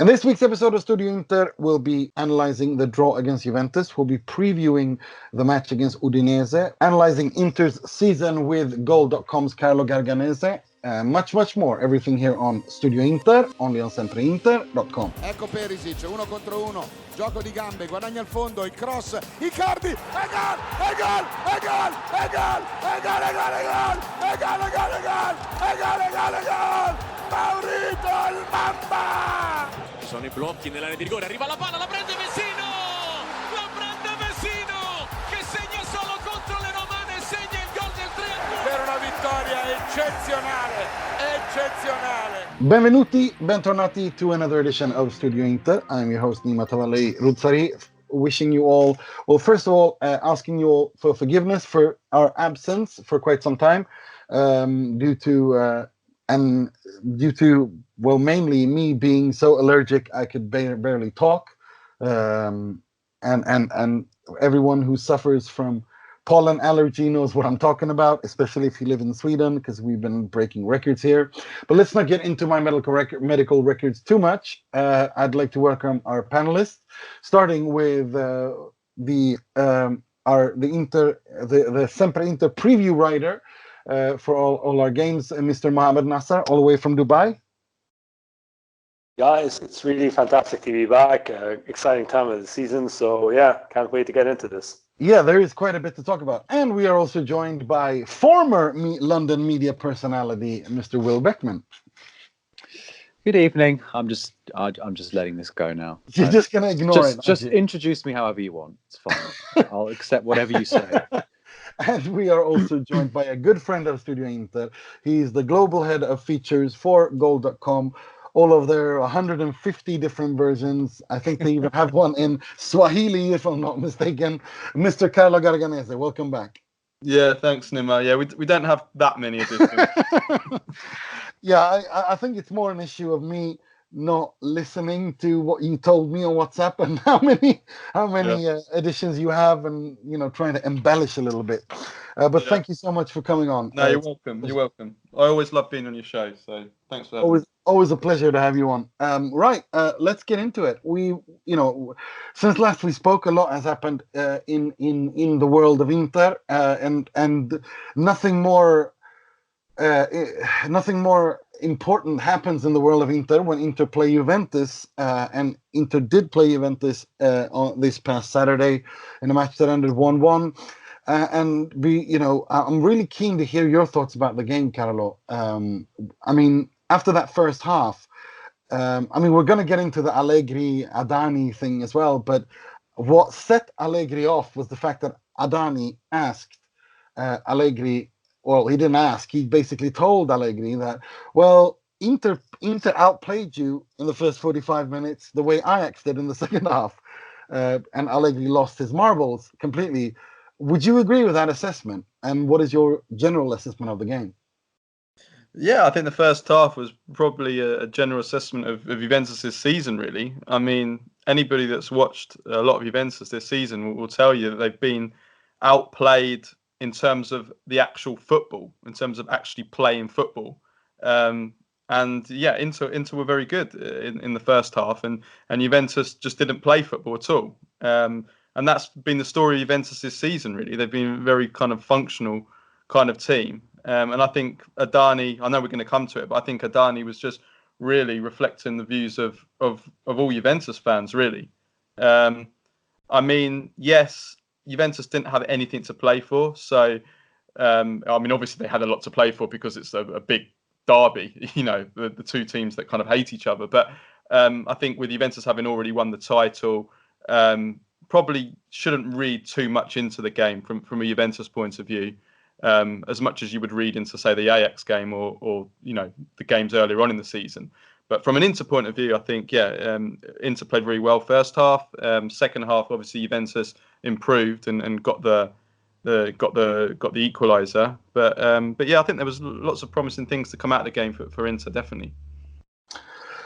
In this week's episode of Studio Inter, we'll be analyzing the draw against Juventus. We'll be previewing the match against Udinese, analyzing Inter's season with Goal.com's Carlo Garganese, much more. Everything here on Studio Inter, only on SempreInter.com. Ecco Perisic, 1 contro 1, gioco di gambe, guadagna il fondo, il cross, Icardi, e gol! Maurito il Mamba! Sono i blocchi nell'area di rigore, arriva la palla, la prende Vecino, che segna solo contro le romane, segna il gol del 3-2 per una vittoria eccezionale. Bentornati to another edition of Studio Inter. I'm your host Nima Tavallaey, wishing you all, well, first of all, asking you all for forgiveness for our absence for quite some time, due to mainly me being so allergic I could barely talk, and everyone who suffers from pollen allergy knows what I'm talking about, especially if you live in Sweden, because we've been breaking records here. But let's not get into my medical records too much. I'd like to welcome our panelists, starting with the SempreInter preview writer for all our games, Mr. Mohamed Nassar, all the way from Dubai. Guys, it's really fantastic to be back. Exciting time of the season. So yeah, can't wait to get into this. Yeah, there is quite a bit to talk about. And we are also joined by former London media personality, Mr. Will Beckman. Good evening. I'm just letting this go now. You're just going to ignore it. Just introduce me however you want. It's fine. I'll accept whatever you say. And we are also joined by a good friend of Studio Inter. He's the global head of features for Goal.com. All of their 150 different versions. I think they even have one in Swahili, if I'm not mistaken. Mr. Carlo Garganese, welcome back. Yeah, thanks, Nima. Yeah, we don't have that many editions. Yeah, I think it's more an issue of me not listening to what you told me on WhatsApp and how many editions you have, and trying to embellish a little bit. But thank you so much for coming on. No, you're welcome. You're welcome. I always love being on your show, so thanks for having me. Always a pleasure to have you on. Right, let's get into it. We, since last we spoke, a lot has happened in the world of Inter, and nothing more important happens in the world of Inter when Inter play Juventus, and Inter did play Juventus on this past Saturday in a match that ended 1-1. And I'm really keen to hear your thoughts about the game, Carlo. After that first half, we're going to get into the Allegri-Adani thing as well, but what set Allegri off was the fact that Adani asked Allegri, well, he didn't ask, he basically told Allegri that, well, Inter outplayed you in the first 45 minutes the way Ajax did in the second half, and Allegri lost his marbles completely. Would you agree with that assessment? And what is your general assessment of the game? Yeah, I think the first half was probably a general assessment of Juventus' season, really. I mean, anybody that's watched a lot of Juventus this season will tell you that they've been outplayed in terms of the actual football, in terms of actually playing football. And yeah, Inter were very good in the first half, and Juventus just didn't play football at all. And that's been the story of Juventus this season, really. They've been a very kind of functional kind of team. And I think Adani, I know we're going to come to it, but I think Adani was just really reflecting the views of all Juventus fans, really. Yes, Juventus didn't have anything to play for. So, obviously they had a lot to play for because it's a big derby, the two teams that kind of hate each other. But I think with Juventus having already won the title, probably shouldn't read too much into the game from a Juventus point of view, as much as you would read into, say, the Ajax game or the games earlier on in the season. But from an Inter point of view, I think Inter played very well first half. Second half, obviously Juventus improved and got the equaliser. But yeah, I think there was lots of promising things to come out of the game for Inter, definitely.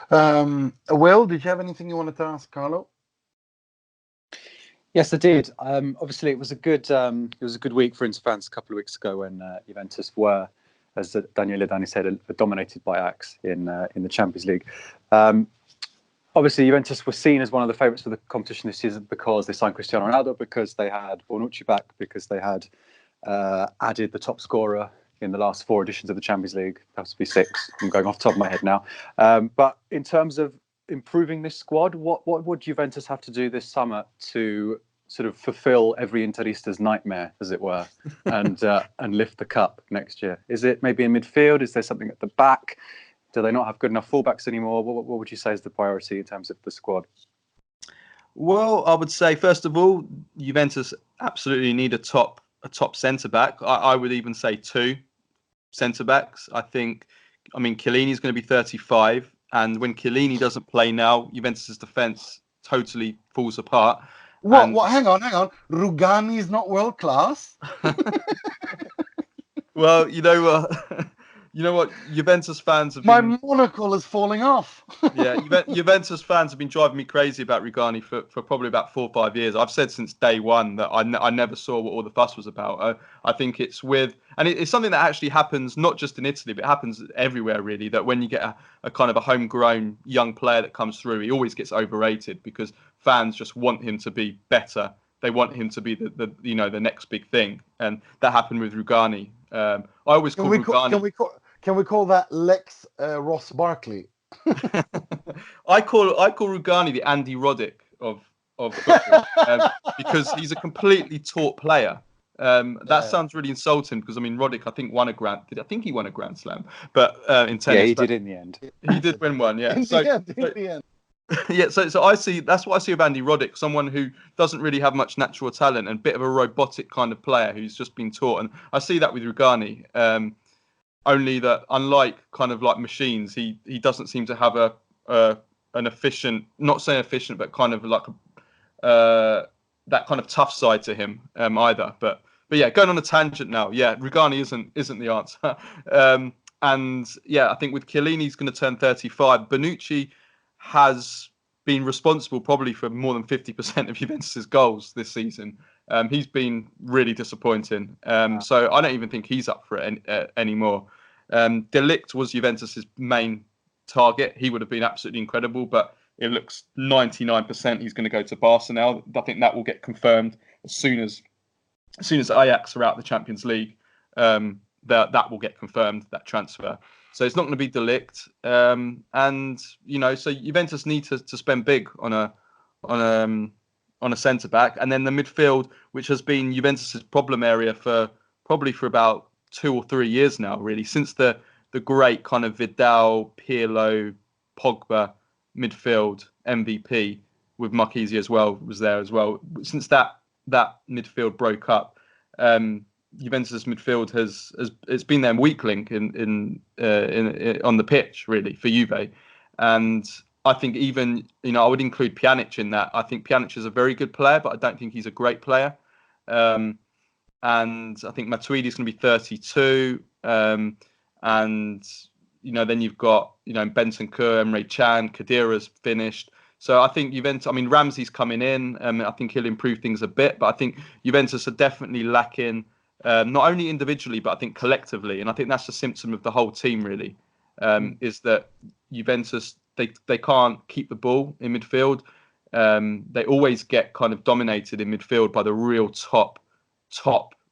Will, did you have anything you wanted to ask Carlo? Yes, I did. Obviously, it was a good week for Inter fans a couple of weeks ago when Juventus were, as Daniele Dani said, dominated by Ajax in the Champions League. obviously Juventus were seen as one of the favourites for the competition this season because they signed Cristiano Ronaldo, because they had Bonucci back, because they had added the top scorer in the last 4 editions of the Champions League, perhaps to be 6. I'm going off the top of my head now. But in terms of improving this squad, what would Juventus have to do this summer to sort of fulfill every Interista's nightmare, as it were, and lift the cup next year? Is it maybe in midfield? Is there something at the back? Do they not have good enough fullbacks anymore? What would you say is the priority in terms of the squad? Well, I would say, first of all, Juventus absolutely need a top centre-back. I would even say 2 centre-backs. I mean, Chiellini's going to be 35, and when Chiellini doesn't play now, Juventus' defence totally falls apart. What? Hang on. Rugani is not world class. Well, you know what? Juventus fans have My monocle is falling off. Yeah, Juventus fans have been driving me crazy about Rugani for probably about 4 or 5 years. I've said since day one that I never saw what all the fuss was about. I think it's it's something that actually happens not just in Italy, but it happens everywhere really. That when you get a kind of a homegrown young player that comes through, he always gets overrated because fans just want him to be better. They want him to be the next big thing, and that happened with Rugani. I always call Rugani. Can we call that Lex Ross Barkley? I call Rugani the Andy Roddick of football because he's a completely taught player. That sounds really insulting because I mean Roddick I think he won a Grand Slam, but in tennis, yeah, he did in the end. He did win one, yeah. In the end. Yeah, so I see that's what I see of Andy Roddick, someone who doesn't really have much natural talent and a bit of a robotic kind of player who's just been taught, and I see that with Rugani. Only that, unlike kind of like machines, he doesn't seem to have an efficient, not saying efficient, but kind of like that kind of tough side to him either. But yeah, going on a tangent now. Yeah, Rugani isn't the answer. And yeah, I think with Chiellini, he's going to turn 35. Bonucci has been responsible probably for more than 50% of Juventus's goals this season. He's been really disappointing. So I don't even think he's up for it anymore. De Ligt was Juventus's main target. He would have been absolutely incredible, but it looks 99% he's going to go to Barca now. I think that will get confirmed as soon as Ajax are out of the Champions League. That will get confirmed, that transfer. So it's not going to be De Ligt. And so Juventus need to spend big on a centre back, and then the midfield, which has been Juventus's problem area for about 2 or 3 years now, really, since the great kind of Vidal, Pirlo, Pogba midfield MVP with Marquise as well was there as well. Since that midfield broke up, Juventus midfield has been their weak link in on the pitch really for Juve, and I think even I would include Pjanic in that. I think Pjanic is a very good player, but I don't think he's a great player. And I think Matuidi is going to be 32, and then you've got Bentancur, Emre Can, Khedira's finished. So I think Juventus. I mean Ramsey's coming in. I think he'll improve things a bit, but I think Juventus are definitely lacking. Not only individually, but I think collectively. And I think that's a symptom of the whole team, really, is that Juventus, they can't keep the ball in midfield. They always get kind of dominated in midfield by the real top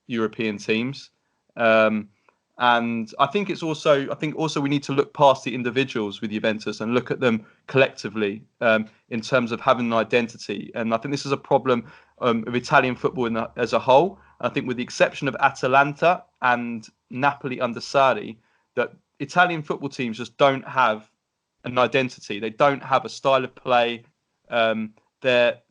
European teams. And I think also we need to look past the individuals with Juventus and look at them collectively in terms of having an identity. And I think this is a problem of Italian football as a whole. I think with the exception of Atalanta and Napoli under Sarri, that Italian football teams just don't have an identity. They don't have a style of play that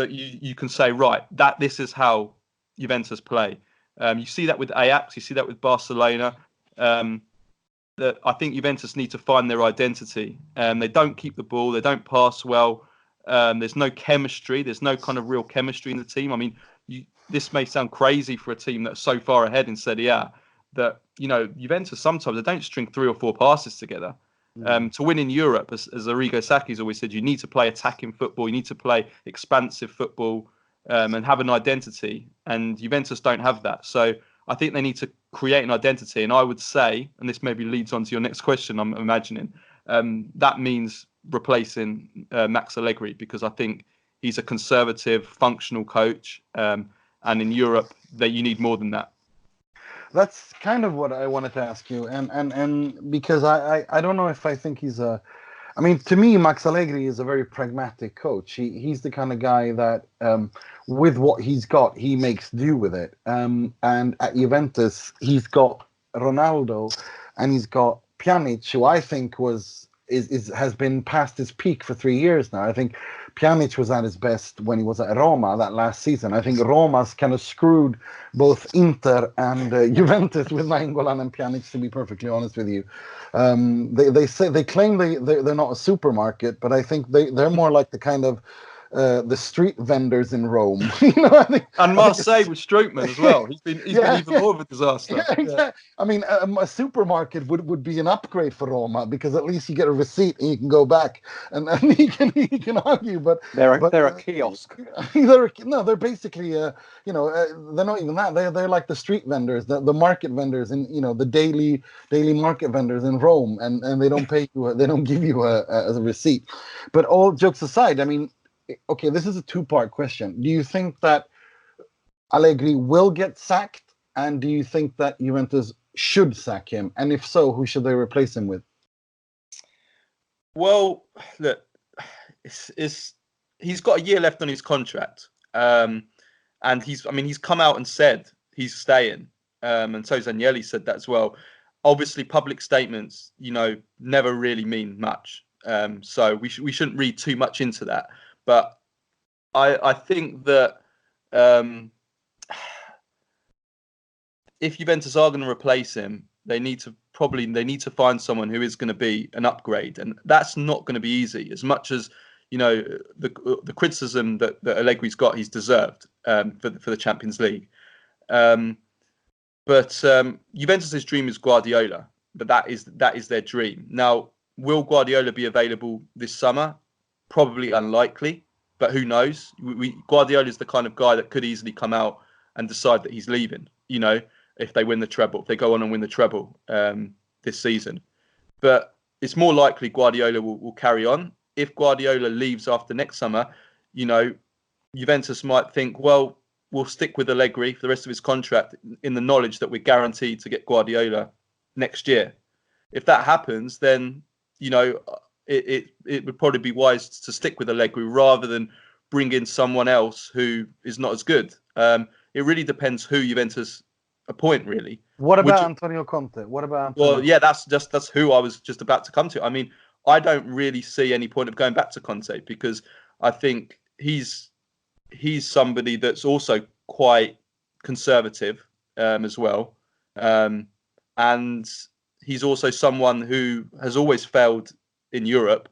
you can say, right, that this is how Juventus play. You see that with Ajax, you see that with Barcelona. That I think Juventus need to find their identity. They don't keep the ball, they don't pass well. There's no chemistry. There's no kind of real chemistry in the team. I mean, this may sound crazy for a team that's so far ahead in Serie A that, Juventus sometimes they don't string 3 or 4 passes together. To win in Europe, as Arrigo Sacchi's always said, you need to play attacking football. You need to play expansive football and have an identity. And Juventus don't have that. So I think they need to create an identity. And I would say, and this maybe leads on to your next question, I'm imagining, that means replacing Max Allegri, because I think he's a conservative, functional coach, and in Europe, that you need more than that. That's kind of what I wanted to ask you, and because I don't know if I think he's a. I mean, to me, Max Allegri is a very pragmatic coach. He's the kind of guy that, with what he's got, he makes do with it. And at Juventus, he's got Ronaldo, and he's got Pjanic, who I think has been past his peak for 3 years now. I think Pjanic was at his best when he was at Roma that last season. I think Roma's kind of screwed both Inter and Juventus with Nainggolan and Pjanic, to be perfectly honest with you. They claim they're not a supermarket, but I think they're more like the kind of the street vendors in Rome. I think, and Marseille with Strootman as well. He's been even more of a disaster. Yeah, exactly. I mean, a supermarket would be an upgrade for Roma, because at least you get a receipt and you can go back and he can argue. But they're a kiosk. They're basically they're not even that. They're like the street vendors, the market vendors, and the daily market vendors in Rome, and they don't pay you. They don't give you a receipt. But all jokes aside, I mean, okay, this is a two-part question. Do you think that Allegri will get sacked, and do you think that Juventus should sack him? And if so, who should they replace him with? Well, look, he's got a year left on his contract, and he's come out and said he's staying, and so Zanielli said that as well. Obviously, public statements, never really mean much, so we shouldn't read too much into that. But I think that if Juventus are going to replace him, they need to find someone who is going to be an upgrade, and that's not going to be easy. As much as the criticism that Allegri's got, he's deserved for the Champions League. But Juventus's dream is Guardiola. But that is their dream. Now, will Guardiola be available this summer? Probably unlikely, but who knows? Guardiola is the kind of guy that could easily come out and decide that he's leaving, if they win the treble, if they go on and win the treble this season. But it's more likely Guardiola will carry on. If Guardiola leaves after next summer, Juventus might think, well, we'll stick with Allegri for the rest of his contract in the knowledge that we're guaranteed to get Guardiola next year. If that happens, then, it would probably be wise to stick with Allegri rather than bring in someone else who is not as good. It really depends who Juventus appoint, really. What about Antonio Conte? Well, yeah, that's who I was just about to come to. I mean, I don't really see any point of going back to Conte, because I think he's somebody that's also quite conservative as well, and he's also someone who has always failed in Europe.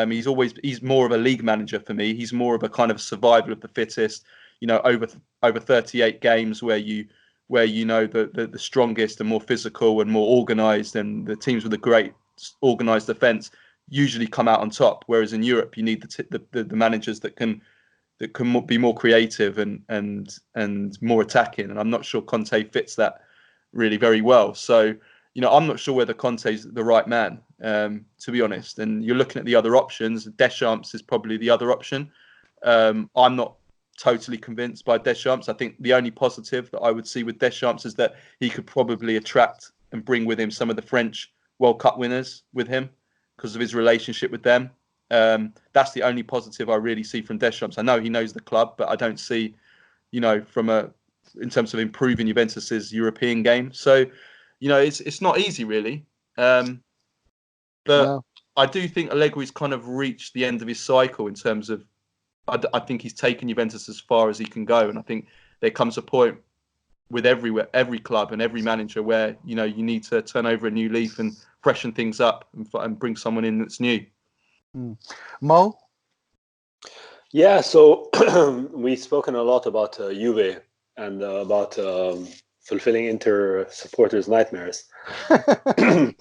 He's more of a league manager for me. He's more of a kind of survival of the fittest. Over 38 games where the strongest and more physical and more organised, and the teams with a great organised defence usually come out on top. Whereas in Europe, you need the managers that can be more creative and more attacking. And I'm not sure Conte fits that really very well. So, I'm not sure whether Conte's the right man, to be honest. And you're looking at the other options. Deschamps is probably the other option. I'm not totally convinced by Deschamps. I think the only positive that I would see with Deschamps is that he could probably attract and bring with him some of the French World Cup winners with him because of his relationship with them. That's the only positive I really see from Deschamps. I know he knows the club, but I don't see, in terms of improving Juventus's European game. So, it's not easy really. But no. I do think Allegri's kind of reached the end of his cycle in terms of, I think he's taken Juventus as far as he can go. And I think there comes a point with every club and every manager where, you need to turn over a new leaf and freshen things up and bring someone in that's new. Mo? Yeah, so we've spoken a lot about Juve and about fulfilling Inter supporters' nightmares. But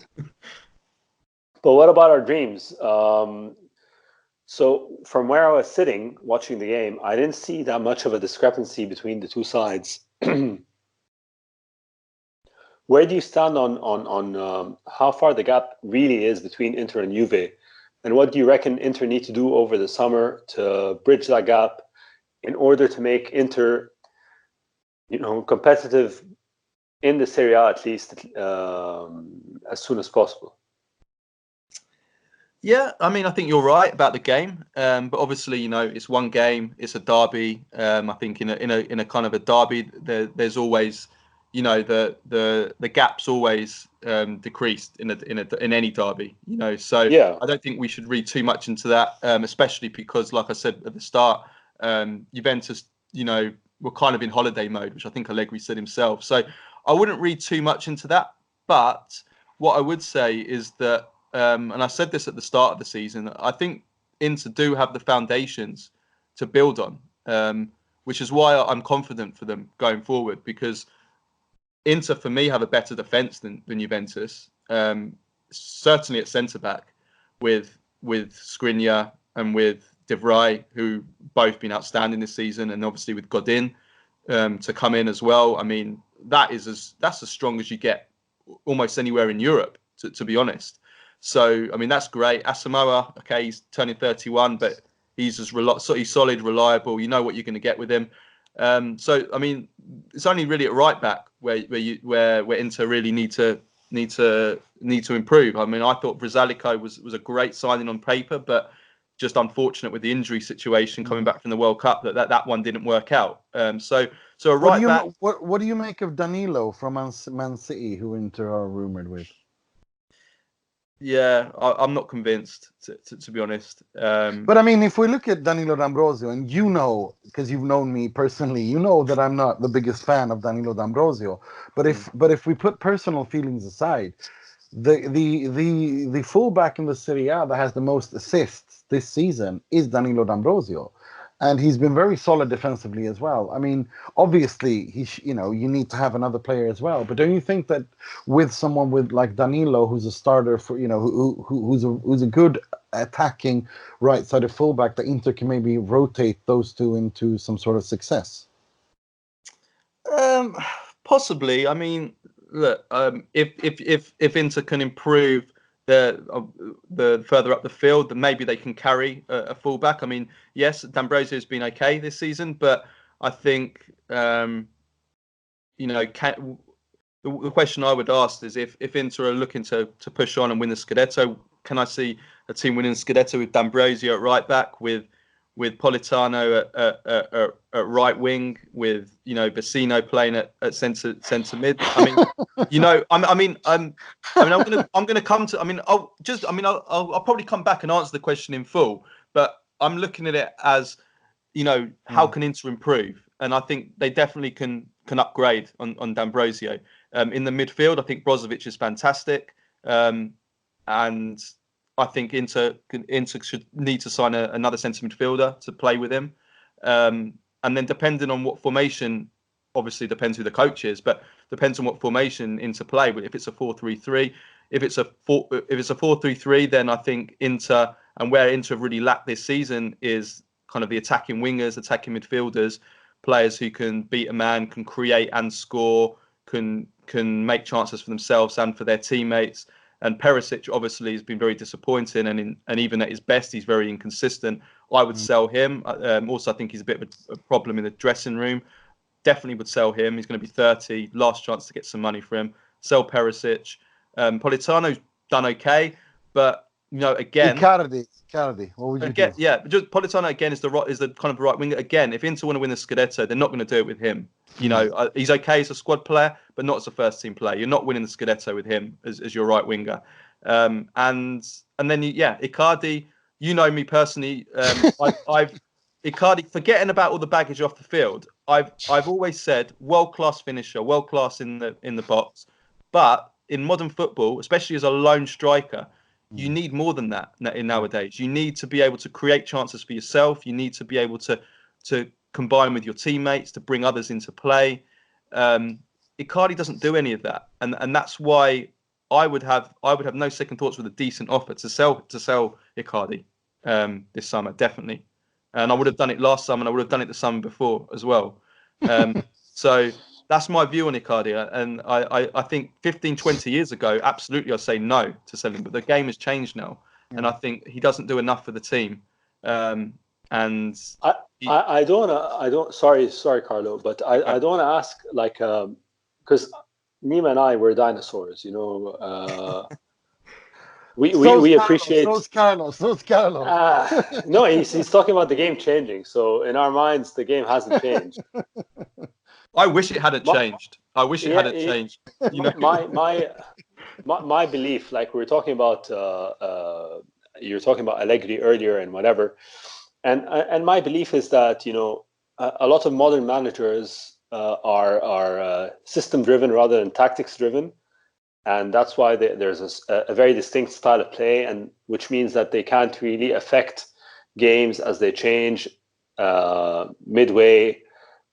what about our dreams? So from where I was sitting watching the game, I didn't see that much of a discrepancy between the two sides. Where do you stand on how far the gap really is between Inter and Juve? And what do you reckon Inter need to do over the summer to bridge that gap in order to make Inter, competitive in the Serie A at least as soon as possible? Yeah, I mean, I think you're right about the game, but obviously, it's one game, it's a derby. I think in a kind of a derby, there's always, the gap's always decreased in any derby. So Yeah. I don't think we should read too much into that, especially because, like I said at the start, Juventus, were kind of in holiday mode, which I think Allegri said himself. So I wouldn't read too much into that. But what I would say is that. And I said this at the start of the season, I think Inter do have the foundations to build on, which is why I'm confident for them going forward, because Inter, for me, have a better defence than Juventus, certainly at centre-back, with Skriniar and with De Vrij, who both been outstanding this season, and obviously with Godin to come in as well. I mean, that's as strong as you get almost anywhere in Europe, to be honest. So, I mean, that's great. Asamoah, okay, he's turning 31, but he's he's solid, reliable. You know what you're going to get with him. So, I mean, it's only really at right back where Inter really need to improve. I mean, I thought Vrsaljko was a great signing on paper, but just unfortunate with the injury situation coming back from the World Cup that one didn't work out. So a right back. What do you make of Danilo from Man City, who Inter are rumored with? Yeah, I'm not convinced, to be honest. But I mean, if we look at Danilo D'Ambrosio, and because you've known me personally, you know that I'm not the biggest fan of Danilo D'Ambrosio. But if we put personal feelings aside, the fullback in the Serie A that has the most assists this season is Danilo D'Ambrosio. And he's been very solid defensively as well. I mean, obviously, you need to have another player as well. But don't you think that with someone with like Danilo, who's a starter for, who's a good attacking right-sided fullback, that Inter can maybe rotate those two into some sort of success? Possibly. I mean, look, if Inter can improve the further up the field, then maybe they can carry a fullback. I mean, yes, D'Ambrosio has been okay this season, but I think the question I would ask is if Inter are looking to push on and win the Scudetto, can I see a team winning Scudetto with D'Ambrosio at right back, with Politano at right wing, with Vecino playing at centre mid? I mean, I'm gonna come to. I mean, I'll probably come back and answer the question in full, but I'm looking at it as, how can Inter improve? And I think they definitely can upgrade on D'Ambrosio. In the midfield, I think Brozovic is fantastic, and I think Inter should need to sign another centre midfielder to play with him. And then depending on what formation, obviously depends who the coach is, but depends on what formation Inter play. But if it's a 4-3-3, if it's a 4-3-3, then I think Inter, and where Inter have really lacked this season, is kind of the attacking wingers, attacking midfielders, players who can beat a man, can create and score, can make chances for themselves and for their teammates. And Perisic obviously has been very disappointing, and even at his best, he's very inconsistent. I would sell him. Also, I think he's a bit of a problem in the dressing room. Definitely would sell him. He's going to be 30. Last chance to get some money for him. Sell Perisic. Politano's done okay, but again, Icardi. What would you do? Yeah, just Politano again is the kind of right winger. Again, if Inter want to win the Scudetto, they're not going to do it with him. He's okay as a squad player, but not as a first team player. You're not winning the Scudetto with him as your right winger. And then Icardi. You know me personally. Icardi, forgetting about all the baggage off the field, I've always said world class finisher, world class in the box, but in modern football, especially as a lone striker, you need more than that in nowadays. You need to be able to create chances for yourself. You need to be able to combine with your teammates, to bring others into play. Icardi doesn't do any of that, and that's why I would have no second thoughts with a decent offer to sell Icardi this summer, definitely. And I would have done it last summer, and I would have done it the summer before as well. So That's my view on Icardi, and I think 15, 20 years ago, absolutely, I'd say no to selling. But the game has changed now, and I think he doesn't do enough for the team. And I don't. Sorry, Carlo, but I don't want to ask like because Nima and I were dinosaurs, you know. We appreciate. So's Carlos. No, he's talking about the game changing. So in our minds, the game hasn't changed. I wish it hadn't changed. I wish it hadn't changed. You know? my belief, like we were talking about, you were talking about Allegri earlier and whatever, and my belief is that, you know, a lot of modern managers are system driven rather than tactics driven, and that's why there's a very distinct style of play, and which means that they can't really affect games as they change midway,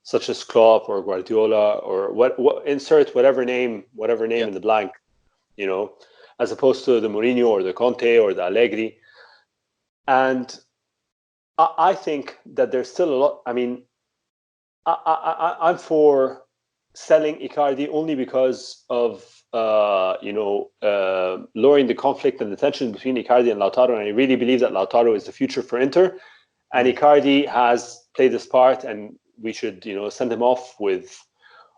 such as Klopp or Guardiola or what insert whatever name in the blank, you know, as opposed to the Mourinho or the Conte or the Allegri. And I think that there's still a lot. I mean, I'm for selling Icardi only because of lowering the conflict and the tension between Icardi and Lautaro. And I really believe that Lautaro is the future for Inter, and Icardi has played this part, and we should, you know, send him off with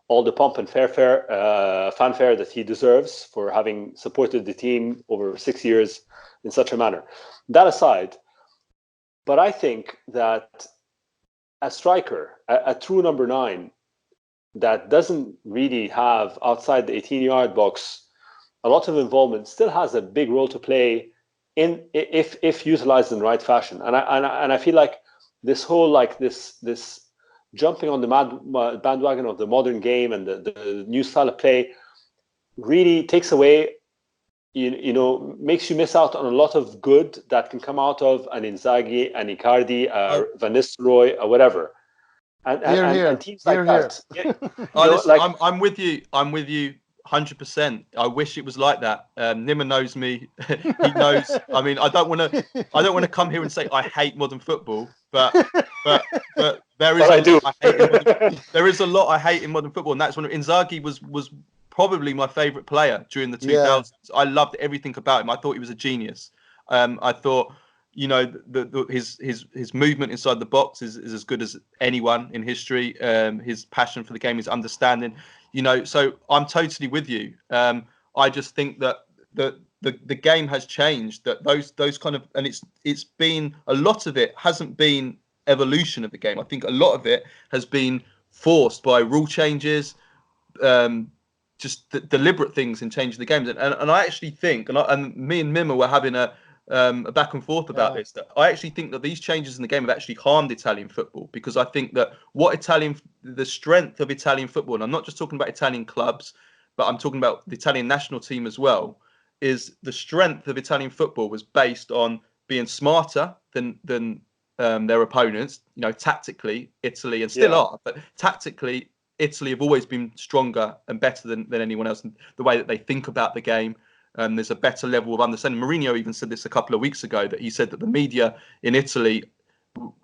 all the pomp and fanfare that he deserves for having supported the team over 6 years in such a manner. That aside, but I think that a striker, a true number 9, that doesn't really have outside the 18-yard box a lot of involvement, still has a big role to play in if utilized in the right fashion. And I feel like this whole this jumping on the bandwagon of the modern game and the new style of play really takes away, you know, makes you miss out on a lot of good that can come out of an Inzaghi, an Icardi, Van Nistelrooy, or whatever. And teams like that. Listen, I'm with you. I'm with you 100%. I wish it was like that. Nima knows me. He knows. I mean, I don't want to come here and say I hate modern football, but there is a lot I hate in modern football, and that's when Inzaghi was probably my favorite player during the 2000s. I loved everything about him. I thought he was a genius. I thought, you know, his movement inside the box is as good as anyone in history. His passion for the game, his understanding, you know. So I'm totally with you. I just think that the game has changed. That those kind of, and it's been, a lot of it hasn't been evolution of the game. I think a lot of it has been forced by rule changes, just deliberate things in changing the games. And I actually think, and me and Mima were having a back and forth about this, that I actually think that these changes in the game have actually harmed Italian football, because I think that the strength of Italian football, and I'm not just talking about Italian clubs, but I'm talking about the Italian national team as well, is the strength of Italian football was based on being smarter than their opponents. You know, tactically, Italy, and still are, but tactically, Italy have always been stronger and better than anyone else in the way that they think about the game. There's a better level of understanding. Mourinho even said this a couple of weeks ago, that he said that the media in Italy,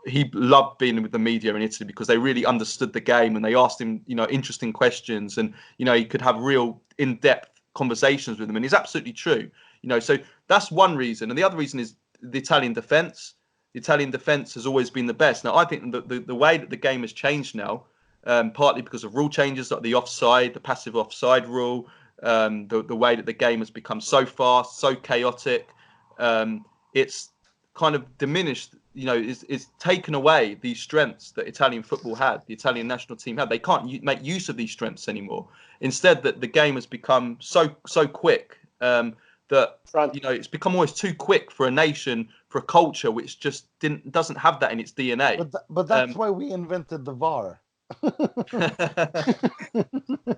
he loved being with the media in Italy because they really understood the game and they asked him, you know, interesting questions, and, you know, he could have real in-depth conversations with them. And it's absolutely true, you know. So that's one reason. And the other reason is the Italian defence. The Italian defence has always been the best. Now, I think the way that the game has changed now, partly because of rule changes like the offside, the passive offside rule, the way that the game has become so fast, so chaotic, it's kind of diminished, you know, it's taken away these strengths that Italian football had, the Italian national team had. They can't make use of these strengths anymore. Instead, that the game has become so quick, that, you know, it's become almost too quick for a nation, for a culture which just doesn't have that in its DNA. But that's why we invented the VAR.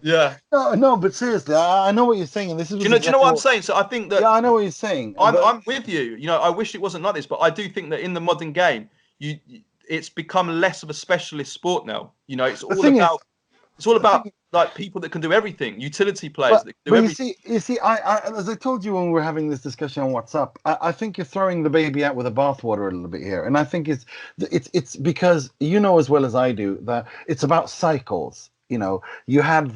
Yeah. No, but seriously, I know what you're saying, and this is. Do you know what I'm saying? So I think that. Yeah, I know what you're saying. I'm with you. You know, I wish it wasn't like this, but I do think that in the modern game, it's become less of a specialist sport now. You know, it's all about like people that can do everything, utility players that can do everything. You see, I as I told you when we were having this discussion on WhatsApp, I think you're throwing the baby out with the bathwater a little bit here, and I think it's because you know as well as I do that it's about cycles. You had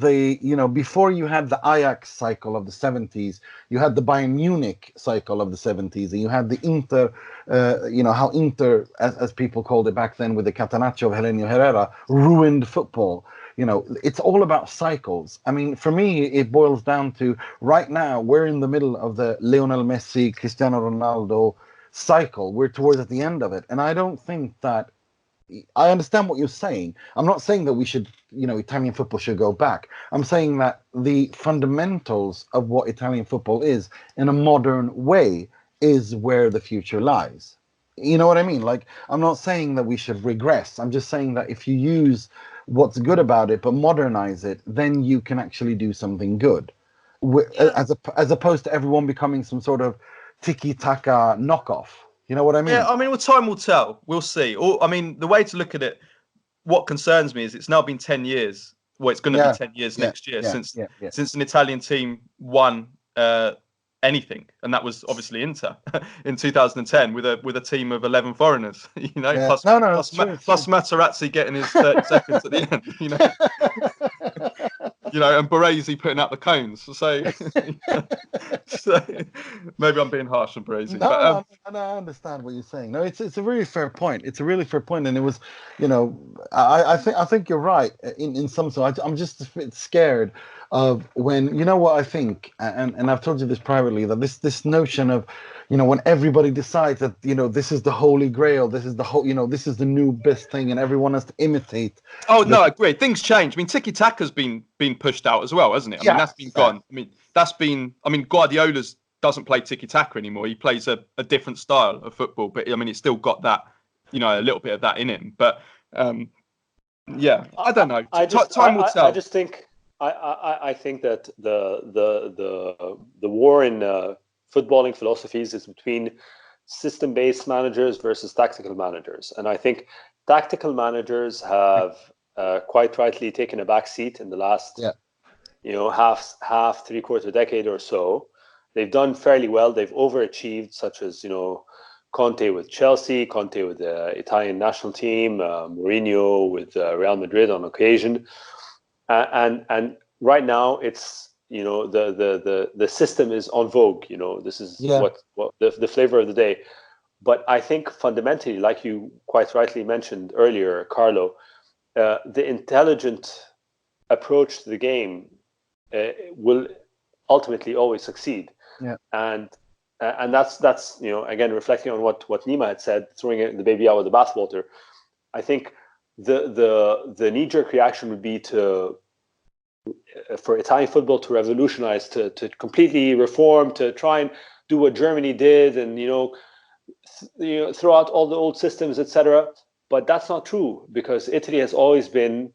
before you had the Ajax cycle of the 70s, you had the Bayern Munich cycle of the 70s, and you had the Inter, how Inter, as people called it back then with the Catenaccio of Helenio Herrera, ruined football. It's all about cycles. I mean, for me, it boils down to right now, we're in the middle of the Lionel Messi, Cristiano Ronaldo cycle. We're towards the end of it. And I don't think that, I understand what you're saying. I'm not saying that we should, Italian football should go back. I'm saying that the fundamentals of what Italian football is in a modern way is where the future lies. You know what I mean? Like, I'm not saying that we should regress. I'm just saying that if you use what's good about it, but modernize it, then you can actually do something good. As opposed to everyone becoming some sort of tiki-taka knockoff. You know what I mean? Yeah, I mean, well, time will tell. We'll see. I mean, the way to look at it, what concerns me is it's now been 10 years. Well, it's going to be 10 years next year since an Italian team won anything, and that was obviously Inter in 2010 with a team of 11 foreigners. Plus Materazzi getting his 30 seconds at the end. And Baresi putting out the cones. So maybe I'm being harsh on Baresi. No, I understand what you're saying. No, it's a really fair point. It's a really fair point, and it was, I think you're right in some sense. I'm just a bit scared of when, what I think, and I've told you this privately, that this notion of, when everybody decides that, this is the holy grail, this is the this is the new best thing, and everyone has to imitate. Oh, no, I agree. Things change. I mean, tiki-taka's been pushed out as well, hasn't it? I mean, that's been gone. I mean, Guardiola's doesn't play tiki-taka anymore. He plays a different style of football, but I mean, it's still got that, a little bit of that in him. But I don't know. Time will tell. I just think, I think that the war in footballing philosophies is between system-based managers versus tactical managers, and I think tactical managers have quite rightly taken a back seat in the last half three-quarter decade or so. They've done fairly well. They've overachieved, such as Conte with Chelsea, Conte with the Italian national team, Mourinho with Real Madrid on occasion, and right now it's the system is en vogue. This is what the flavor of the day. But I think fundamentally, like you quite rightly mentioned earlier, Carlo, the intelligent approach to the game will ultimately always succeed. Yeah. And that's again reflecting on what Nima had said, throwing the baby out with the bathwater. I think the knee-jerk reaction would be for Italian football to revolutionize, to completely reform, to try and do what Germany did, and throw out all the old systems, etc. But that's not true, because Italy has always been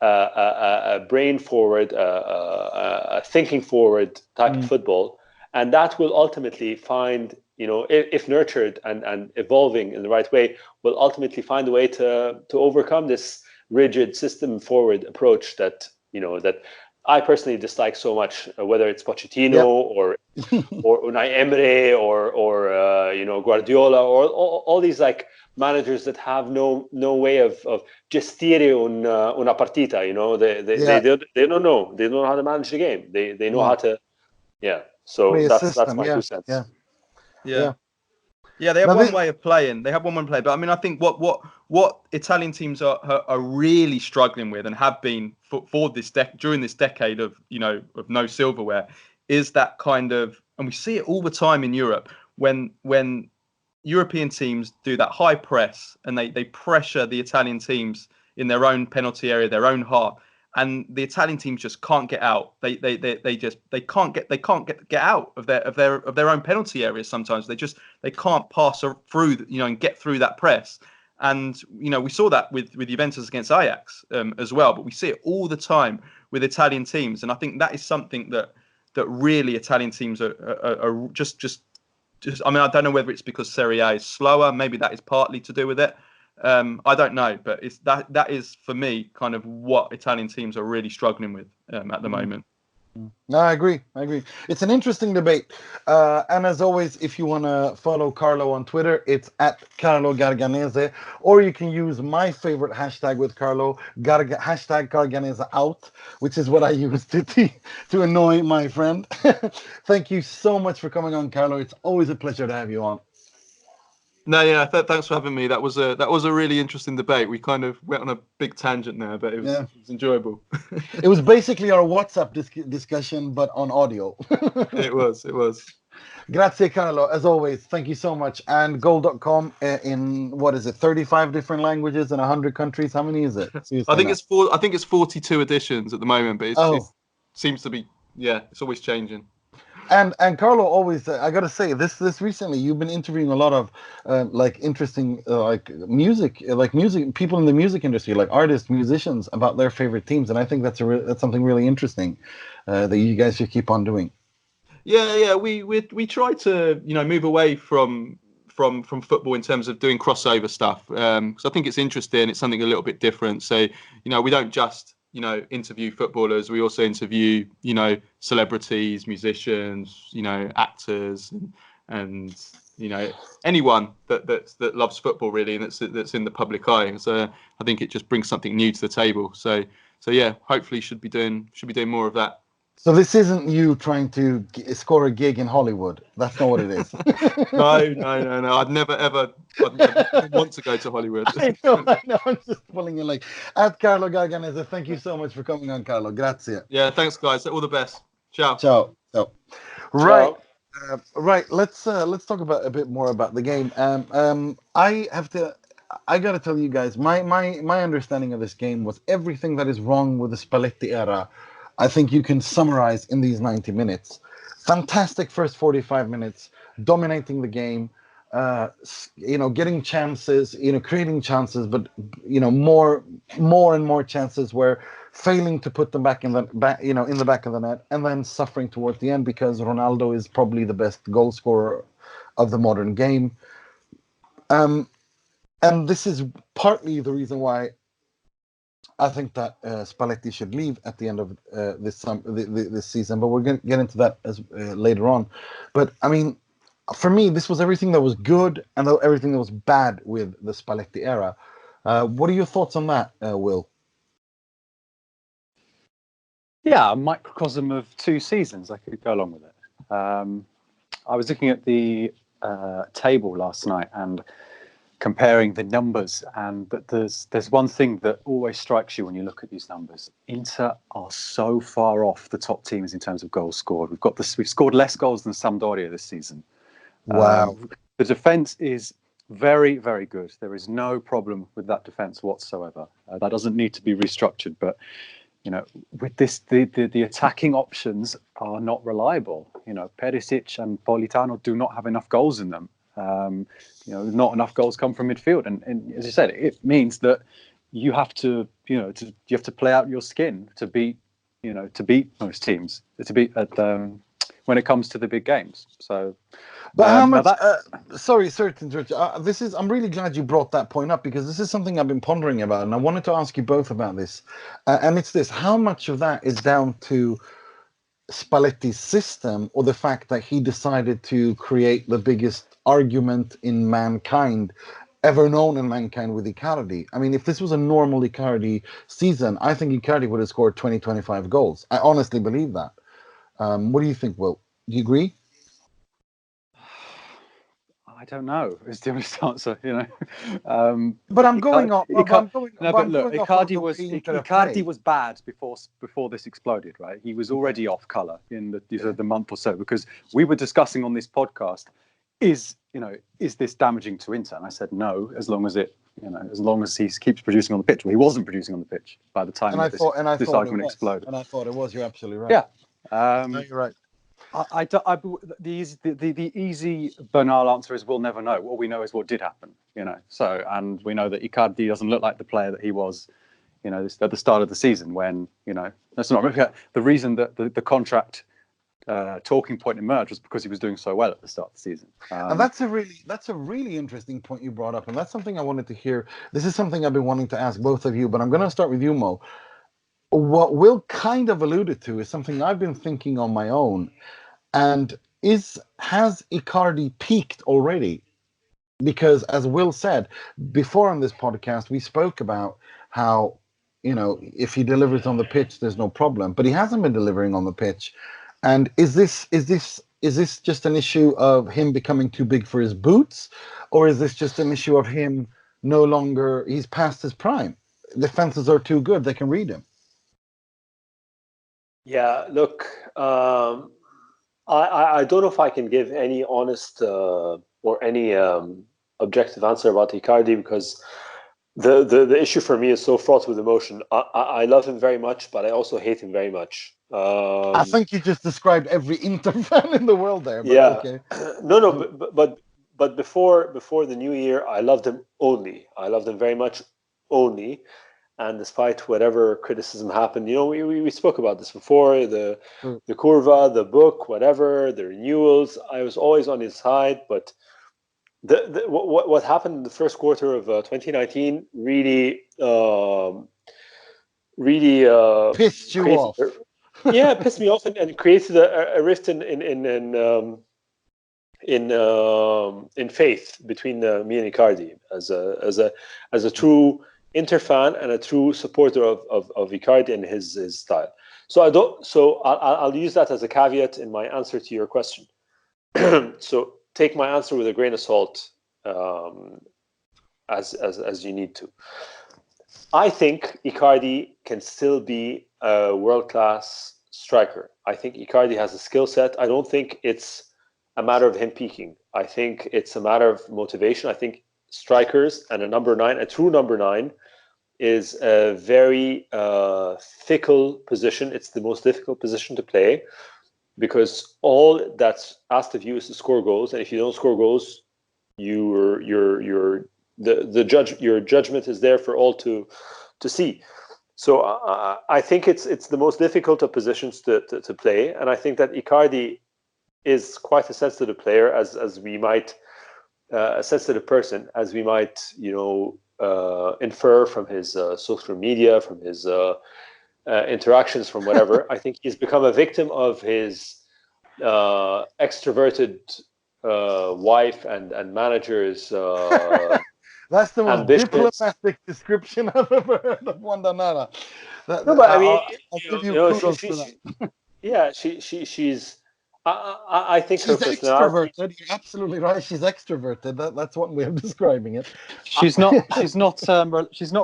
a brain forward, a thinking forward type of football, and that will ultimately find, if nurtured and evolving in the right way, will ultimately find a way to overcome this rigid system forward approach that I personally dislike so much, whether it's Pochettino or Unai Emery or Guardiola or all these like managers that have no way of gestire una partita. They don't know how to manage the game. They know how to So that's my 2 cents. Yeah, they have one way of playing. They have one way of playing. But I mean, I think what Italian teams are really struggling with, and have been for this during this decade of of no silverware, is that kind of, and we see it all the time in Europe when European teams do that high press and they pressure the Italian teams in their own penalty area, their own half, and the Italian teams just can't get out. They can't get out of their own penalty areas. Sometimes they can't pass through, and get through that press. And we saw that with Juventus against Ajax as well. But we see it all the time with Italian teams, and I think that is something that really Italian teams are just. I mean, I don't know whether it's because Serie A is slower. Maybe that is partly to do with it. I don't know, but it's that is for me kind of what Italian teams are really struggling with at the moment. No, I agree. It's an interesting debate. And as always, if you want to follow Carlo on Twitter, it's at Carlo Garganese, or you can use my favorite hashtag with Carlo, hashtag Garganese out, which is what I use to annoy my friend. Thank you so much for coming on, Carlo. It's always a pleasure to have you on. No, yeah, thanks for having me. That was a really interesting debate. We kind of went on a big tangent there, but it was enjoyable. It was basically our WhatsApp discussion, but on audio. It was. Grazie, Carlo. As always, thank you so much. And goal.com in, what is it, 35 different languages in 100 countries? How many is it? I think it's 42 editions at the moment, but it seems to be, it's always changing. And Carlo always, I gotta say, this recently you've been interviewing a lot of interesting music people in the music industry, like artists, musicians, about their favorite teams, and I think that's something really interesting that you guys should keep on doing. Yeah, we try to move away from football in terms of doing crossover stuff, because I think it's interesting. It's something a little bit different. So we don't just interview footballers. We also interview, celebrities, musicians, actors, and anyone that loves football really, and that's in the public eye. So I think it just brings something new to the table. So yeah, hopefully should be doing more of that. So this isn't you trying to score a gig in Hollywood. That's not what it is. No. I'd never want to go to Hollywood. I know. I'm just pulling your leg. At Carlo Garganese, thank you so much for coming on, Carlo. Grazie. Yeah, thanks, guys. All the best. Ciao. Ciao. Right. Right. Let's talk about a bit more about the game. I gotta tell you guys, my understanding of this game was everything that is wrong with the Spalletti era. I think you can summarize in these 90 minutes. Fantastic first 45 minutes, dominating the game, getting chances, creating chances, but more and more chances where failing to put them back in the back of the net, and then suffering towards the end because Ronaldo is probably the best goal scorer of the modern game. And this is partly the reason why I think that Spalletti should leave at the end of this season, but we're going to get into that later on. But I mean, for me, this was everything that was good and everything that was bad with the Spalletti era. What are your thoughts on that, Will? Yeah, a microcosm of 2 seasons. I could go along with it. I was looking at the table last night and comparing the numbers, but there's one thing that always strikes you when you look at these numbers. Inter are so far off the top teams in terms of goals scored. We've scored less goals than Sampdoria this season. Wow. The defense is very, very good. There is no problem with that defense whatsoever. That doesn't need to be restructured, but with this, the attacking options are not reliable. Perisic and Politano do not have enough goals in them. Not enough goals come from midfield, and as you said, it means that you have to play out your skin to beat most teams, to beat when it comes to the big games. So, but how much? Sorry to interrupt you. I'm really glad you brought that point up, because this is something I've been pondering about, and I wanted to ask you both about this. And it's this: how much of that is down to Spalletti's system, or the fact that he decided to create the biggest argument in mankind ever known in mankind with Icardi? I mean, if this was a normal Icardi season, I think Icardi would have scored 20-25 goals. I honestly believe that. What do you think, Will? Do you agree? I don't know. Is the honest answer, But I'm going off. Icardi was bad before this exploded, right? He was already off colour in the month or so, because we were discussing on this podcast, is this damaging to Inter? And I said no, as long as he keeps producing on the pitch. Well, he wasn't producing on the pitch by the time this argument exploded. And I thought it was. You're absolutely right. Yeah. No, you're right. The easy, banal answer is we'll never know. All we know is what did happen, So, and we know that Icardi doesn't look like the player that he was, at the start of the season when, let's not forget the reason that the contract talking point emerged was because he was doing so well at the start of the season. And that's a really interesting point you brought up, and that's something I wanted to hear. This is something I've been wanting to ask both of you, but I'm going to start with you, Mo. what Will kind of alluded to is something I've been thinking on my own, and has Icardi peaked already? Because as Will said before on this podcast, we spoke about how, if he delivers on the pitch, there's no problem, but he hasn't been delivering on the pitch. And is this just an issue of him becoming too big for his boots, or is this just an issue of him no longer, he's past his prime? Defenses are too good, they can read him. Yeah, look, I don't know if I can give any honest or any objective answer about Icardi, because the issue for me is so fraught with emotion. I love him very much, but I also hate him very much. I think you just described every Inter fan in the world there. But yeah, okay. No, but before the new year, I loved him only. I loved him very much only. And despite whatever criticism happened, we spoke about this before, the Curva, the book, whatever, the renewals, I was always on his side. But what happened in the first quarter of 2019 really pissed you off. Yeah, it pissed me off and created a rift in faith between me and Icardi as a true Inter fan and a true supporter of Icardi and his style. So I'll use that as a caveat in my answer to your question. So take my answer with a grain of salt, as you need to. I think Icardi can still be a world-class striker. I think Icardi has a skill set. I don't think it's a matter of him peaking. I think it's a matter of motivation. I think strikers and a true number 9, is a very fickle position. It's the most difficult position to play because all that's asked of you is to score goals, and if you don't score goals, your judgment is there for all to see. So I think it's the most difficult of positions to play, and I think that Icardi is quite a sensitive player, as we might a sensitive person, as we might infer from his social media, from his interactions, from whatever. I think he's become a victim of his extroverted wife and manager's. That's the most ambitious. diplomatic description I've ever heard of Wanda Nara. No, but I mean, I'll give you kudos for that. Yeah, she's. I think she's her personality. extroverted. You're absolutely right. She's extroverted. That's one way of describing it. She's not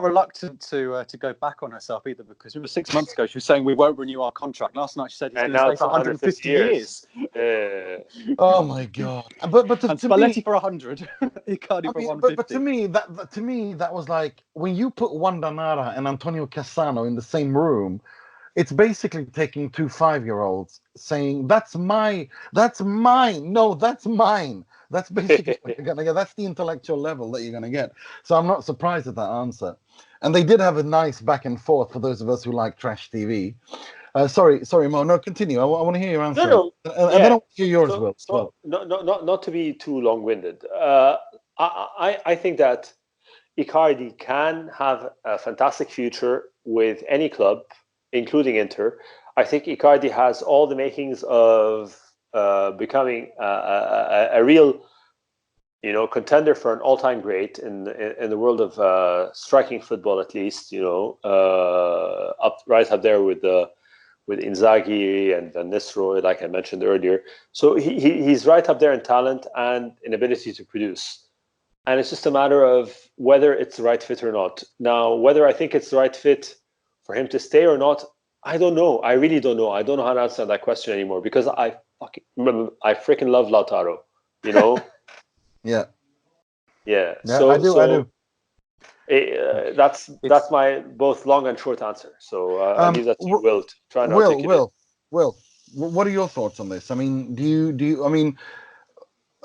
reluctant to go back on herself either, because it was 6 months ago she was saying we won't renew our contract. Last night she said he's going to stay for 150 years. Oh my god! But to Spalletti me, for 100, Icardi for 150. But to me that was like when you put Wanda Nara and Antonio Cassano in the same room. It's basically taking 2 5-year-olds saying, that's mine. No, that's mine. That's basically what you're going to get. That's the intellectual level that you're going to get. So I'm not surprised at that answer. And they did have a nice back and forth for those of us who like trash TV. Sorry, Mo. No, continue. I want to hear your answer. No. And then I want to hear yours, Will. So, not to be too long-winded. I think that Icardi can have a fantastic future with any club, including Inter. I think Icardi has all the makings of becoming a real, contender for an all-time great in the world of striking football, at least. Right up there with Inzaghi and Van Nistelrooy, like I mentioned earlier. So he's right up there in talent and in ability to produce. And it's just a matter of whether it's the right fit or not. Now, whether I think it's the right fit for him to stay or not, I don't know. I really don't know. I don't know how to answer that question anymore because I freaking love Lautaro. Yeah. So I do. That's my both long and short answer. So I'll leave that to you, Will, to try and articulate. Will, what are your thoughts on this? I mean, do you? I mean,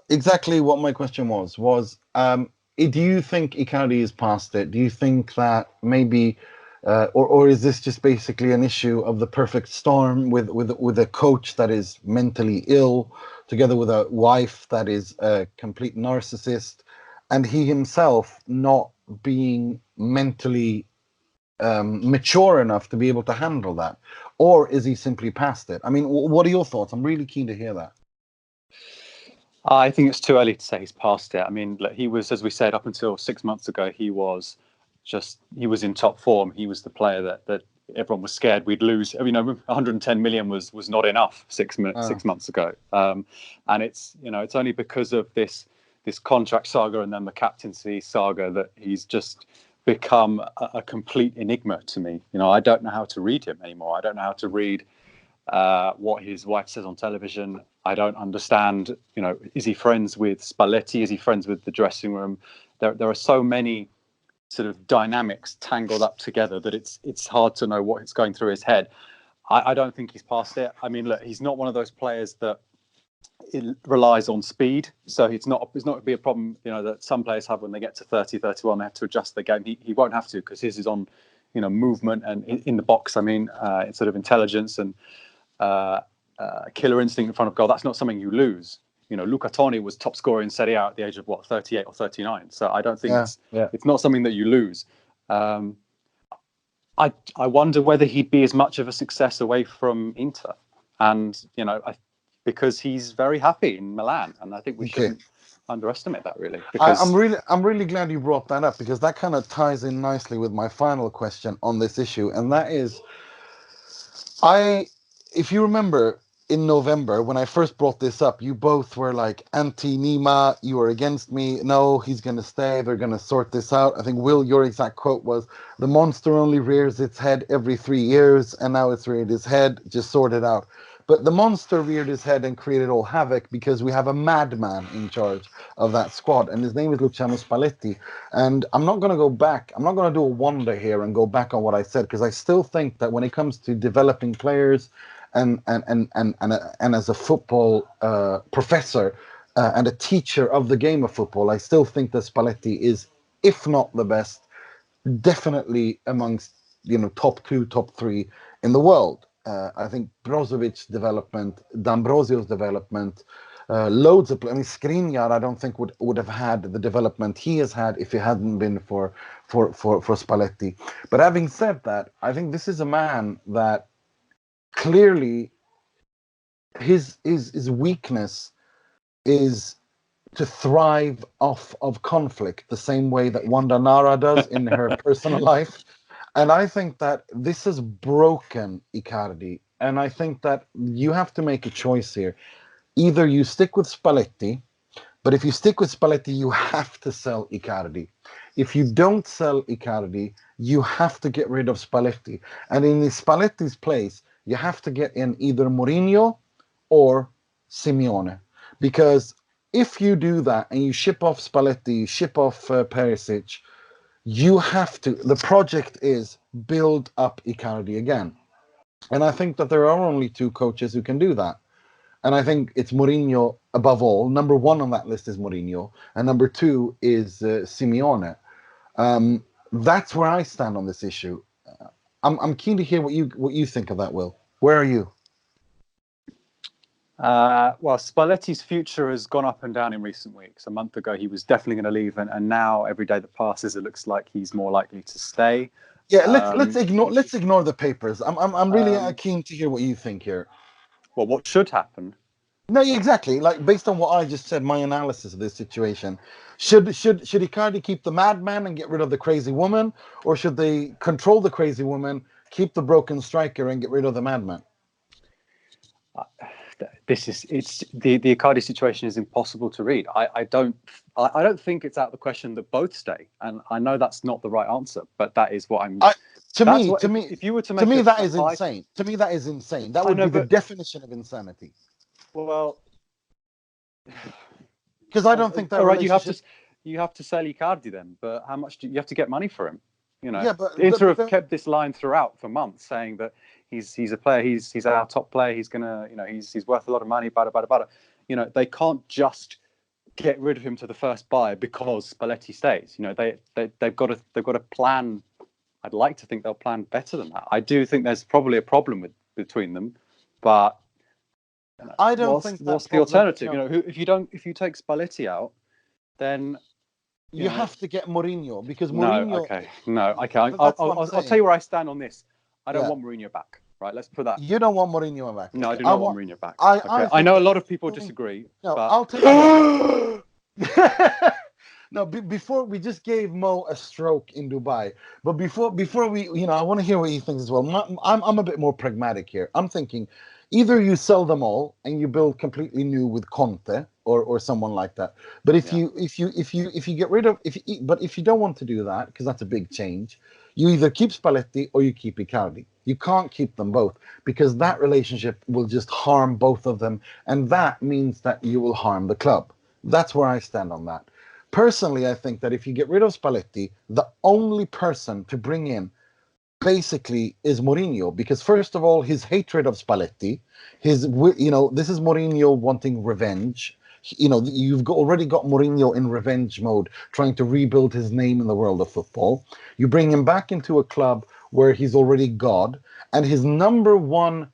exactly what my question was. Do you think Icardi is past it? Do you think that maybe? Or is this just basically an issue of the perfect storm with a coach that is mentally ill, together with a wife that is a complete narcissist, and he himself not being mentally mature enough to be able to handle that, or is he simply past it? I mean, what are your thoughts? I'm really keen to hear that. I think it's too early to say he's past it. I mean, look, he was, as we said, up until 6 months ago, he was in top form. He was the player that everyone was scared we'd lose. I mean, 110 million was not enough 6 months ago. And it's only because of this contract saga and then the captaincy saga that he's just become a complete enigma to me. I don't know how to read him anymore. I don't know how to read what his wife says on television. I don't understand, is he friends with Spalletti? Is he friends with the dressing room? There are so many sort of dynamics tangled up together that it's hard to know what is going through his head. I don't think he's past it. I mean, look, he's not one of those players that relies on speed. So it's not going to be a problem, that some players have when they get to 30, 31, they have to adjust their game. He won't have to, because his is on, movement and in the box. I mean, it's sort of intelligence and killer instinct in front of goal. That's not something you lose. Luca Toni was top scorer in Serie A at the age of 38 or 39. So I don't think it's not something that you lose. I wonder whether he'd be as much of a success away from Inter, and because he's very happy in Milan, and I think we shouldn't underestimate that, really. Because I'm really glad you brought that up, because that kind of ties in nicely with my final question on this issue, and that is, if you remember, in November, when I first brought this up, you both were like anti-Nima, you were against me. No, he's going to stay. They're going to sort this out. I think, Will, your exact quote was, the monster only rears its head every 3 years, and now it's reared its head. Just sort it out. But the monster reared his head and created all havoc because we have a madman in charge of that squad, and his name is Luciano Spalletti. And I'm not going to go back. I'm not going to do a wonder here and go back on what I said, because I still think that when it comes to developing players, and as a football professor and a teacher of the game of football, I still think that Spalletti is, if not the best, definitely amongst top 2, top 3 in the world. I think Brozovic's development, D'Ambrosio's development, loads of. I mean, Skriniar, I don't think would have had the development he has had if it hadn't been for Spalletti. But having said that, I think this is a man that clearly his weakness is to thrive off of conflict, the same way that Wanda Nara does in her personal life. And I think that this has broken Icardi. And I think that you have to make a choice here. Either you stick with Spalletti, but if you stick with Spalletti, you have to sell Icardi. If you don't sell Icardi, you have to get rid of Spalletti. And in Spalletti's place, you have to get in either Mourinho or Simeone. Because if you do that and you ship off Spalletti, you ship off Perisic, you have to. The project is build up Icardi again. And I think that there are only 2 coaches who can do that. And I think it's Mourinho above all. Number 1 on that list is Mourinho. And number 2 is Simeone. That's where I stand on this issue. I'm keen to hear what you think of that, Will. Where are you? Well, Spalletti's future has gone up and down in recent weeks. A month ago, he was definitely going to leave, and now every day that passes, it looks like he's more likely to stay. Yeah, let's ignore the papers. I'm really keen to hear what you think here. Well, what should happen? No, exactly. Like, based on what I just said, my analysis of this situation, should Icardi keep the madman and get rid of the crazy woman, or should they control the crazy woman, keep the broken striker, and get rid of the madman? The Icardi situation is impossible to read. I don't think it's out of the question that both stay, and I know that's not the right answer, but that is what I'm. If you were to make to me that is insane. To me that is insane. That would be the definition of insanity. Well, because I don't think that. All right, you have to sell Icardi then, but how much do you have to get money for him? Yeah, but Inter have kept this line throughout for months, saying that he's a player, he's our top player, he's gonna, he's worth a lot of money, bada. They can't just get rid of him to the first buy because Spalletti stays. They've got a plan. I'd like to think they'll plan better than that. I do think there's probably a problem between them, but I don't think what's the alternative? If you take Spalletti out, then You have to get Mourinho because No, Mourinho. okay. No, okay. I'll tell you where I stand on this. I don't want Mourinho back. Right, let's put that. You don't want Mourinho back. No, Okay. I do not want Mourinho back. I know a lot of people disagree. No, but... I'll take it. No, before we just gave Mo a stroke in Dubai, but before we, I want to hear what he thinks as well. I'm a bit more pragmatic here. I'm thinking, either you sell them all and you build completely new with Conte or someone like that. But if you get rid of if you don't want to do that, because that's a big change, you either keep Spalletti or you keep Icardi. You can't keep them both because that relationship will just harm both of them, and that means that you will harm the club. That's where I stand on that. Personally, I think that if you get rid of Spalletti, the only person to bring in basically is Mourinho, because first of all, his hatred of Spalletti, this is Mourinho wanting revenge. You've already got Mourinho in revenge mode, trying to rebuild his name in the world of football. You bring him back into a club where he's already God, and his number one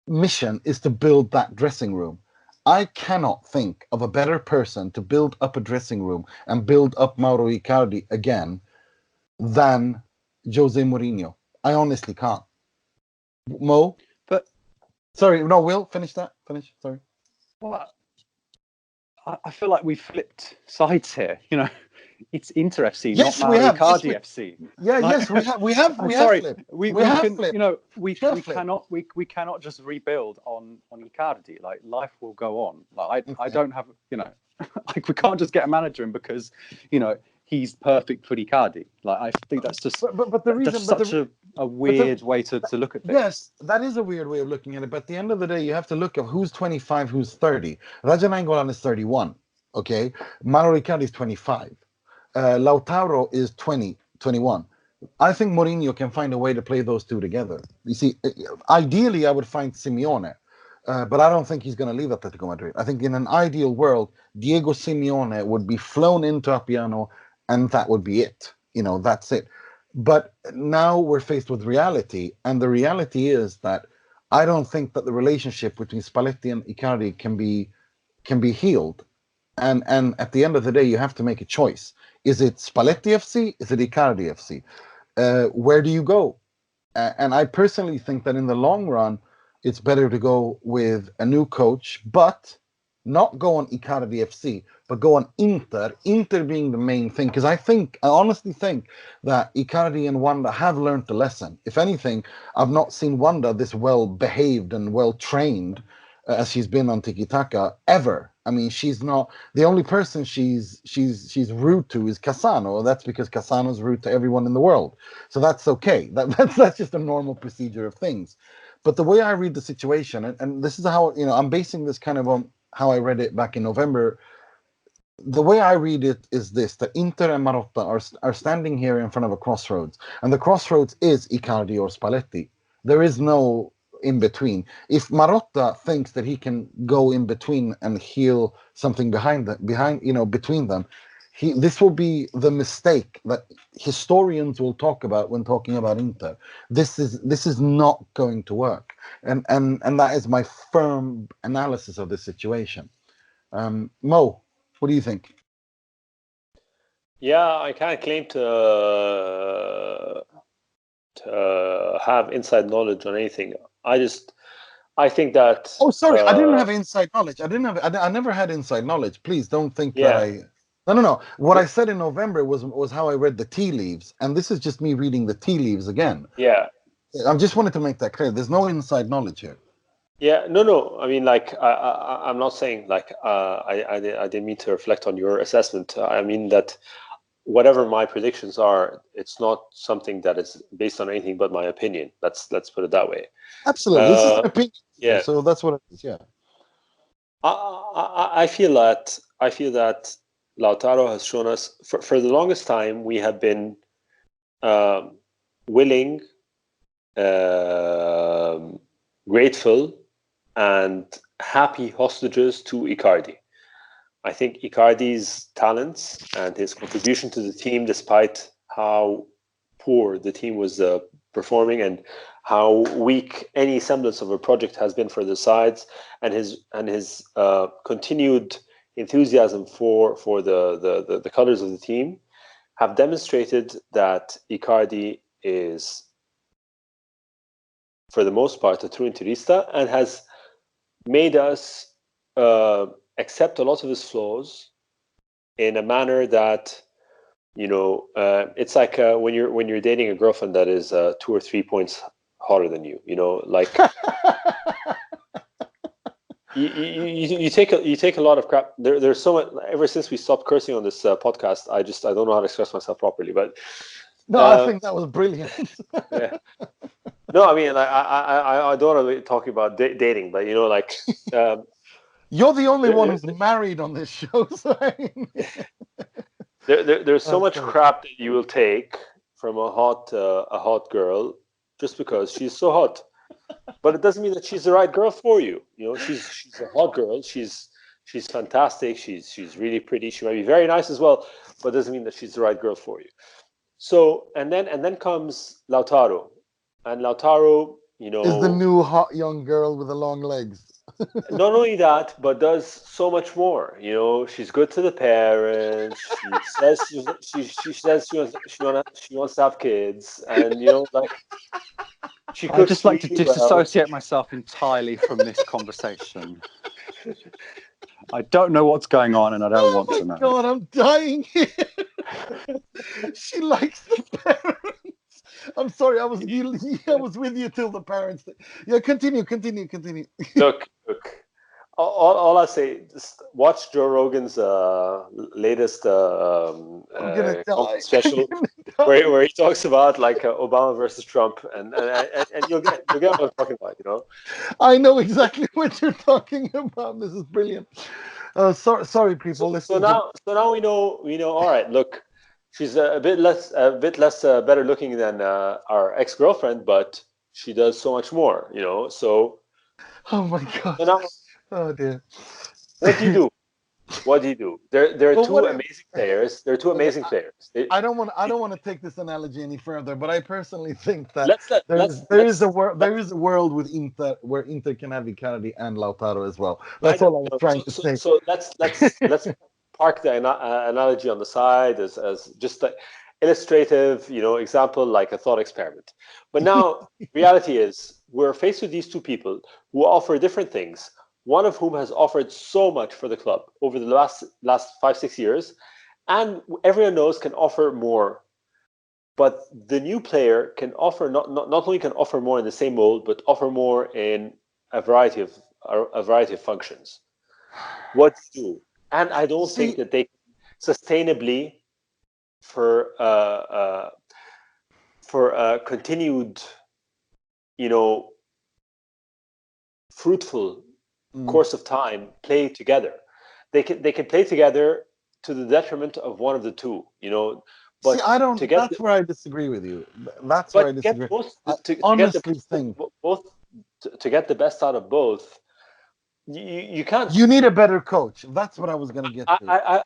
mission is to build that dressing room. I cannot think of a better person to build up a dressing room and build up Mauro Icardi again than Jose Mourinho. I honestly can't. Mo? But sorry, no, Will, finish. Sorry. Well, I feel like we flipped sides here. It's Inter FC, yes, not Mauro Icardi FC. Yeah, yes, we have. Sorry, we cannot just rebuild on Icardi. Like, life will go on. Like, I don't have, like, we can't just get a manager in because, he's perfect for Icardi. Like, I think that's just but the reason, that's such a weird way to look at things. Yes, that is a weird way of looking at it. But at the end of the day, you have to look at who's 25, who's 30. Radja Nainggolan is 31. Okay, Mauro Icardi is 25. Lautaro is 20, 21. I think Mourinho can find a way to play those two together. You see, ideally, I would find Simeone, but I don't think he's going to leave Atletico Madrid. I think in an ideal world, Diego Simeone would be flown into Appiano, and that would be it. That's it. But now we're faced with reality, and the reality is that I don't think that the relationship between Spalletti and Icardi can be healed. And at the end of the day, you have to make a choice. Is it Spalletti FC? Is it Icardi FC? Where do you go? And I personally think that in the long run, it's better to go with a new coach, but not go on Icardi FC, but go on Inter. Inter being the main thing, because I honestly think that Icardi and Wanda have learned the lesson. If anything, I've not seen Wanda this well behaved and well trained as she's been on Tiki Taka ever. I mean, she's not the only person she's rude to is Cassano. That's because Cassano's rude to everyone in the world. So that's okay. That's just a normal procedure of things. But the way I read the situation, and this is how I'm basing this kind of on how I read it back in November. The way I read it is this: that Inter and Marotta are standing here in front of a crossroads, and the crossroads is Icardi or Spalletti. There is no in between. If Marotta thinks that he can go in between and heal something between them, this will be the mistake that historians will talk about when talking about Inter. This is not going to work, and that is my firm analysis of the situation. Mo, what do you think? Yeah, I can't claim to have inside knowledge on anything. I think that. Oh, sorry, I didn't have inside knowledge. I never had inside knowledge. Please don't think that I. No. What I said in November was how I read the tea leaves, and this is just me reading the tea leaves again. Yeah. I just wanted to make that clear. There's no inside knowledge here. Yeah, no. I mean, like, I'm not saying like I didn't mean to reflect on your assessment. I mean that whatever my predictions are, it's not something that is based on anything but my opinion. Let's put it that way. Absolutely, this is an opinion. Yeah. So that's what it is. Yeah. I feel that Lautaro has shown us for the longest time we have been willing, grateful, and happy hostages to Icardi. I think Icardi's talents and his contribution to the team, despite how poor the team was performing and how weak any semblance of a project has been for the sides, and his continued enthusiasm for the colors of the team, have demonstrated that Icardi is, for the most part, a true Interista, and has made us accept a lot of his flaws in a manner that, it's like when you're dating a girlfriend that is 2 or 3 points hotter than you. Like you take a lot of crap. There's so much. Ever since we stopped cursing on this podcast, I don't know how to express myself properly. But no, I think that was brilliant. Yeah. No, I mean, I don't want to be talking about dating, but like. You're the only one who's married on this show. So there's so much crap that you will take from a hot girl just because she's so hot, but it doesn't mean that she's the right girl for you. She's a hot girl. She's fantastic. She's really pretty. She might be very nice as well, but it doesn't mean that she's the right girl for you. So and then comes Lautaro, and Lautaro, is the new hot young girl with the long legs. Not only that, but does so much more. She's good to the parents. She says she wants to have kids, and like she cooks. I'd just like to really disassociate myself entirely from this conversation. I don't know what's going on, and I don't want to know. Oh my God, I'm dying here. She likes the parents. I'm sorry, I was with you till the parents. Yeah, continue. Look. All I say, just watch Joe Rogan's latest special, where he talks about like Obama versus Trump, and you'll get what I'm talking about. I know exactly what you're talking about. This is brilliant. Sorry, people. So now we know. All right, look. She's a bit less better looking than our ex-girlfriend, but she does so much more, So, oh my God! So now, oh dear! What do you do? There are two amazing players. There are two amazing players. I don't want to take this analogy any further, but I personally think that there is a world with Inter where Inter can have Icardi and Lautaro as well. That's all I was trying to say. So let's park the analogy on the side as just like illustrative, example, like a thought experiment. But now reality is we're faced with these two people who offer different things. One of whom has offered so much for the club over the last 5-6 years, and everyone knows can offer more. But the new player can offer not only can offer more in the same mold, but offer more in a variety of functions. What to do? And I don't think that they sustainably for continued, fruitful course of time play together. They can play together to the detriment of one of the two. But I don't. That's where I disagree with you. That's where I disagree. To get the best out of both. You can't. You need a better coach. That's what I was going to get to.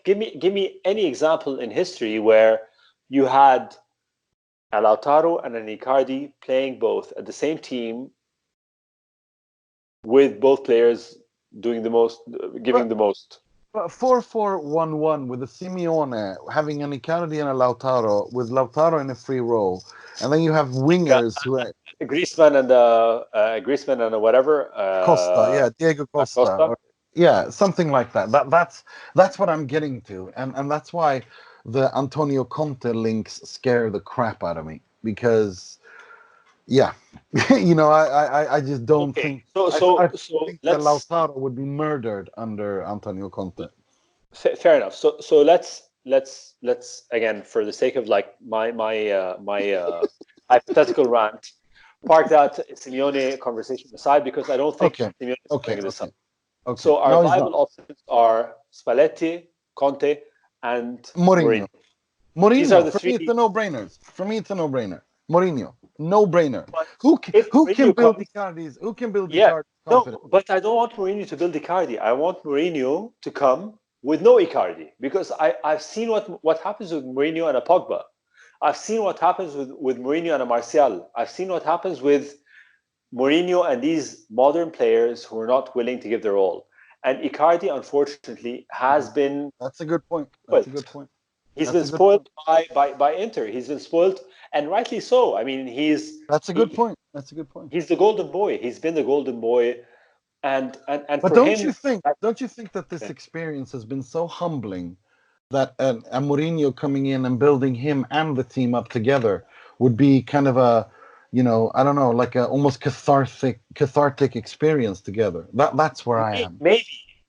Give me any example in history where you had a Lautaro and an Icardi playing both at the same team, with both players doing the most, giving the most. 4-4-1-1 with a Simeone having an Icardi and a Lautaro, with Lautaro in a free role, and then you have wingers who are Griezmann and whatever Costa, Diego Costa. Yeah, something like that. That's what I'm getting to, and that's why the Antonio Conte links scare the crap out of me, because I just don't think. I think that Lautaro would be murdered under Antonio Conte. Fair enough. So let's again, for the sake of like my hypothetical rant, park that Simeone conversation aside, because I don't think Simeone is playing this up. Okay. So our viable options are Spalletti, Conte, and Mourinho. These are the three. For me, it's a no-brainer. Mourinho, no-brainer. Who can build Icardi's? Who can build Icardi's confidence? No, but I don't want Mourinho to build Icardi. I want Mourinho to come with no Icardi, because I've seen what happens with Mourinho and a Pogba. I've seen what happens with Mourinho and a Martial. I've seen what happens with Mourinho and these modern players who are not willing to give their all. And Icardi, unfortunately, has been. That's a good point. That's a good point. He's been spoiled by Inter. He's been spoiled, and rightly so. I mean, That's a good point. That's a good point. He's the golden boy. He's been the golden boy, and but for don't him, you think that this experience has been so humbling that a Mourinho coming in and building him and the team up together would be kind of a, I don't know, like a almost cathartic experience together. That's where I am.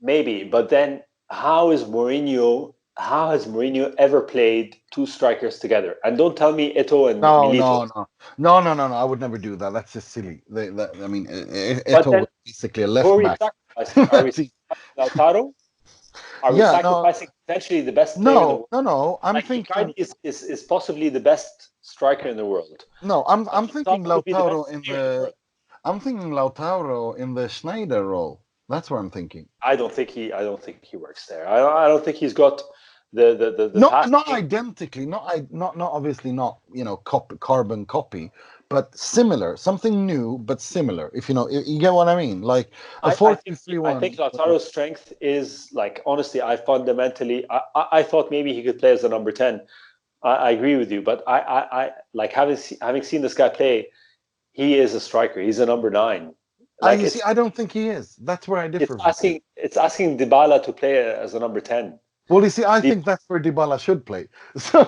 Maybe, but then how has Mourinho ever played two strikers together? And don't tell me Eto'o and Milito. No. I would never do that. That's just silly. I mean, Eto'o was basically a left back. Are we sacrificing Lautaro? Are we sacrificing potentially the best player in the world? No. I'm thinking Icardi is possibly the best striker in the world. No, I'm thinking Lautaro in the Schneider role. That's what I'm thinking. I don't think he works there. I don't think he's got the not identically, not obviously not carbon copy, but similar, something new but similar. If you get what I mean, like a 4-2-3-1. I think Lautaro's strength is, like, honestly, I thought maybe he could play as a number 10. I agree with you, but I like having seen this guy play. He is a striker. He's a number 9. Like, I don't think he is. That's where I differ. It's asking Dybala to play as a number 10. Well, you see, I think that's where Dybala should play. So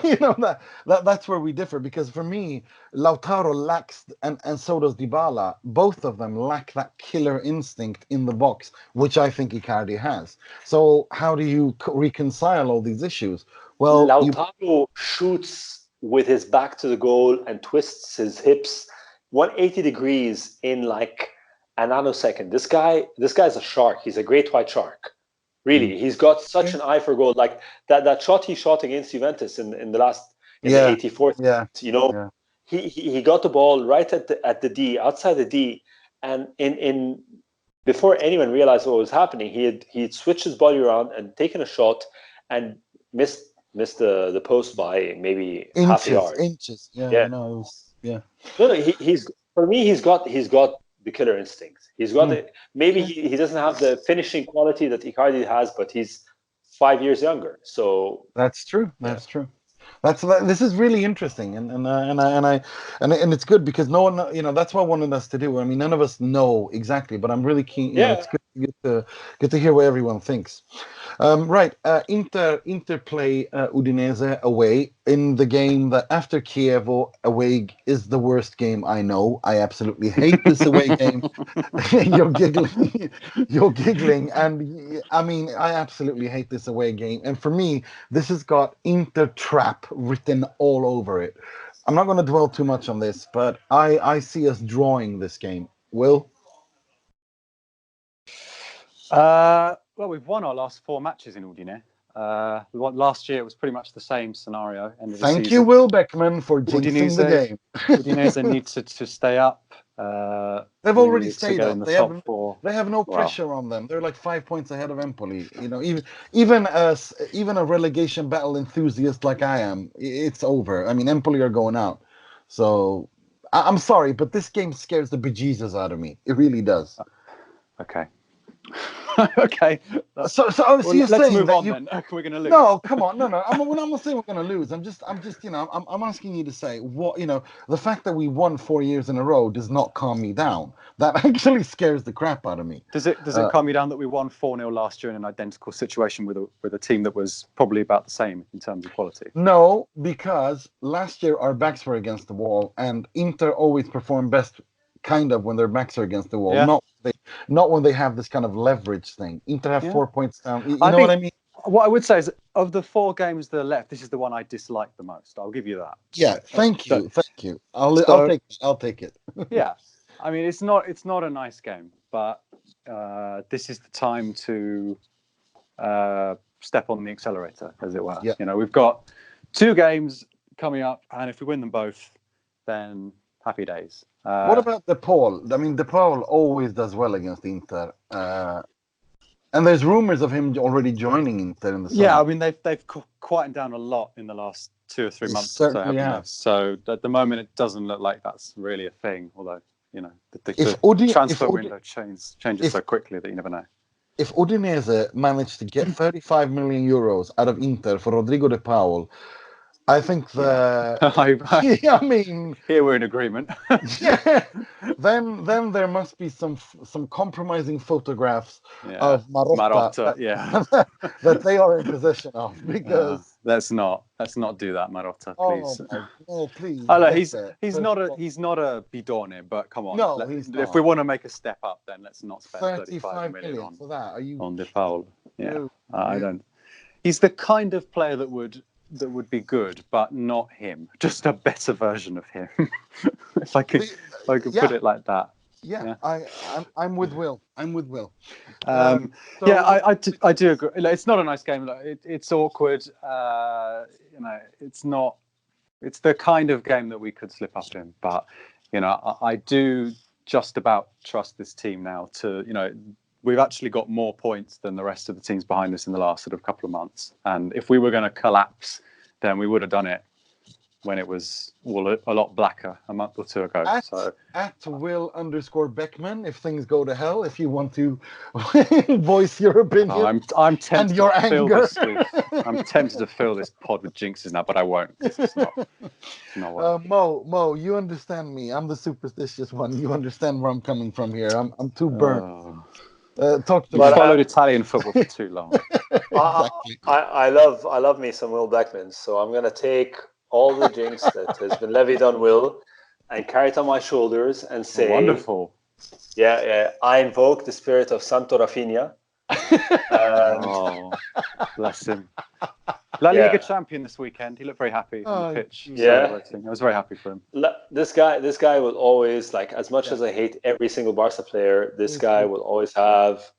that's where we differ, because for me, Lautaro lacks, and so does Dybala. Both of them lack that killer instinct in the box, which I think Icardi has. So how do you reconcile all these issues? Well, Lautaro shoots with his back to the goal and twists his hips 180 degrees in like a nanosecond. This guy's a shark. He's a great white shark. Really, he's got such an eye for goal. Like that shot he shot against Juventus in the 84th. Yeah. He got the ball right at the D, outside the D, and in before anyone realized what was happening, he had switched his body around and taken a shot and missed the post by maybe half a yard. Inches. Yeah. No, he's for me. He's got the killer instincts. He's got maybe he doesn't have the finishing quality that Icardi has, but he's 5 years younger. So that's true. This is really interesting, and it's good because no one, that's what I wanted us to do. I mean, none of us know exactly, but I'm really keen. It's good to hear what everyone thinks. Right, Inter play Udinese away in the game that after Chievo away is the worst game I know. I absolutely hate this away game. You're giggling, and I mean, I absolutely hate this away game. And for me, this has got Inter trap written all over it. I'm not going to dwell too much on this, but I see us drawing this game. Will? Well, we've won our last 4 matches in Udine. We won last year. It was pretty much the same scenario. Thank you, Will Beckman, for jinxing the game. Udinese need to stay up. They've already stayed up. They have no pressure on them. They're like 5 points ahead of Empoli. Even a relegation battle enthusiast like I am, it's over. I mean, Empoli are going out. So I'm sorry, but this game scares the bejesus out of me. It really does. Okay. Okay. So obviously you're let's saying move that on then. We're going to lose. No, come on. No. I'm not saying we're going to lose. I'm just I'm asking you to say what, the fact that we won 4 years in a row does not calm me down. That actually scares the crap out of me. Does it calm you down that we won 4-0 last year in an identical situation with a team that was probably about the same in terms of quality? No, because last year our backs were against the wall, and Inter always perform best kind of when their backs are against the wall, not when they have this kind of leverage thing. Inter have 4 points down. You know what I mean? What I would say is, of the 4 games that are left, this is the one I dislike the most. I'll give you that. Yeah, thank you. I'll take it. Yeah, I mean, it's not a nice game, but this is the time to step on the accelerator, as it were. Yeah. We've got 2 games coming up, and if we win them both, then happy days. What about De Paul? I mean, De Paul always does well against Inter. And there's rumors of him already joining Inter in the summer. Yeah, I mean, they've quietened down a lot in the last 2 or 3 months. Certainly have. So at the moment, it doesn't look like that's really a thing. Although, the transfer window changes so quickly that you never know. if Udinese managed to get 35 million euros out of Inter for Rodrigo De Paul, I think I mean, here we're in agreement. yeah, then there must be some compromising photographs of Marotta, that they are in possession of, because let's not do that, Marotta, please. Please. He's not a bidone, but come on. No, he's not. If we want to make a step up, then let's not spend 35 million on for that. Are you on De Paul? Yeah, no. I don't. He's the kind of player that would be good, but not him. Just a better version of him. if I could put it like that. Yeah. I'm with Will. I do agree. It's not a nice game. It's awkward. It's not. It's the kind of game that we could slip up in. But I do just about trust this team now. We've actually got more points than the rest of the teams behind us in the last sort of couple of months. And if we were going to collapse, then we would have done it when it was a lot blacker a month or two ago. At Will_Beckman, if things go to hell, if you want to voice your opinion. I'm tempted and your anger. I'm tempted to fill this pod with jinxes now, but I won't. It's not Mo, you understand me. I'm the superstitious one. You understand where I'm coming from here. I'm too burnt. Talk to me. I followed Italian football for too long. Exactly. I love me some Will Beckman, so I'm gonna take all the jinx that has been levied on Will and carry it on my shoulders and say, wonderful. Yeah, I invoke the spirit of Santo Rafinha. Bless him. La Liga champion this weekend. He looked very happy on the pitch. Yeah, I was very happy for him. This guy will always, like, as much as I hate every single Barca player, this guy will always have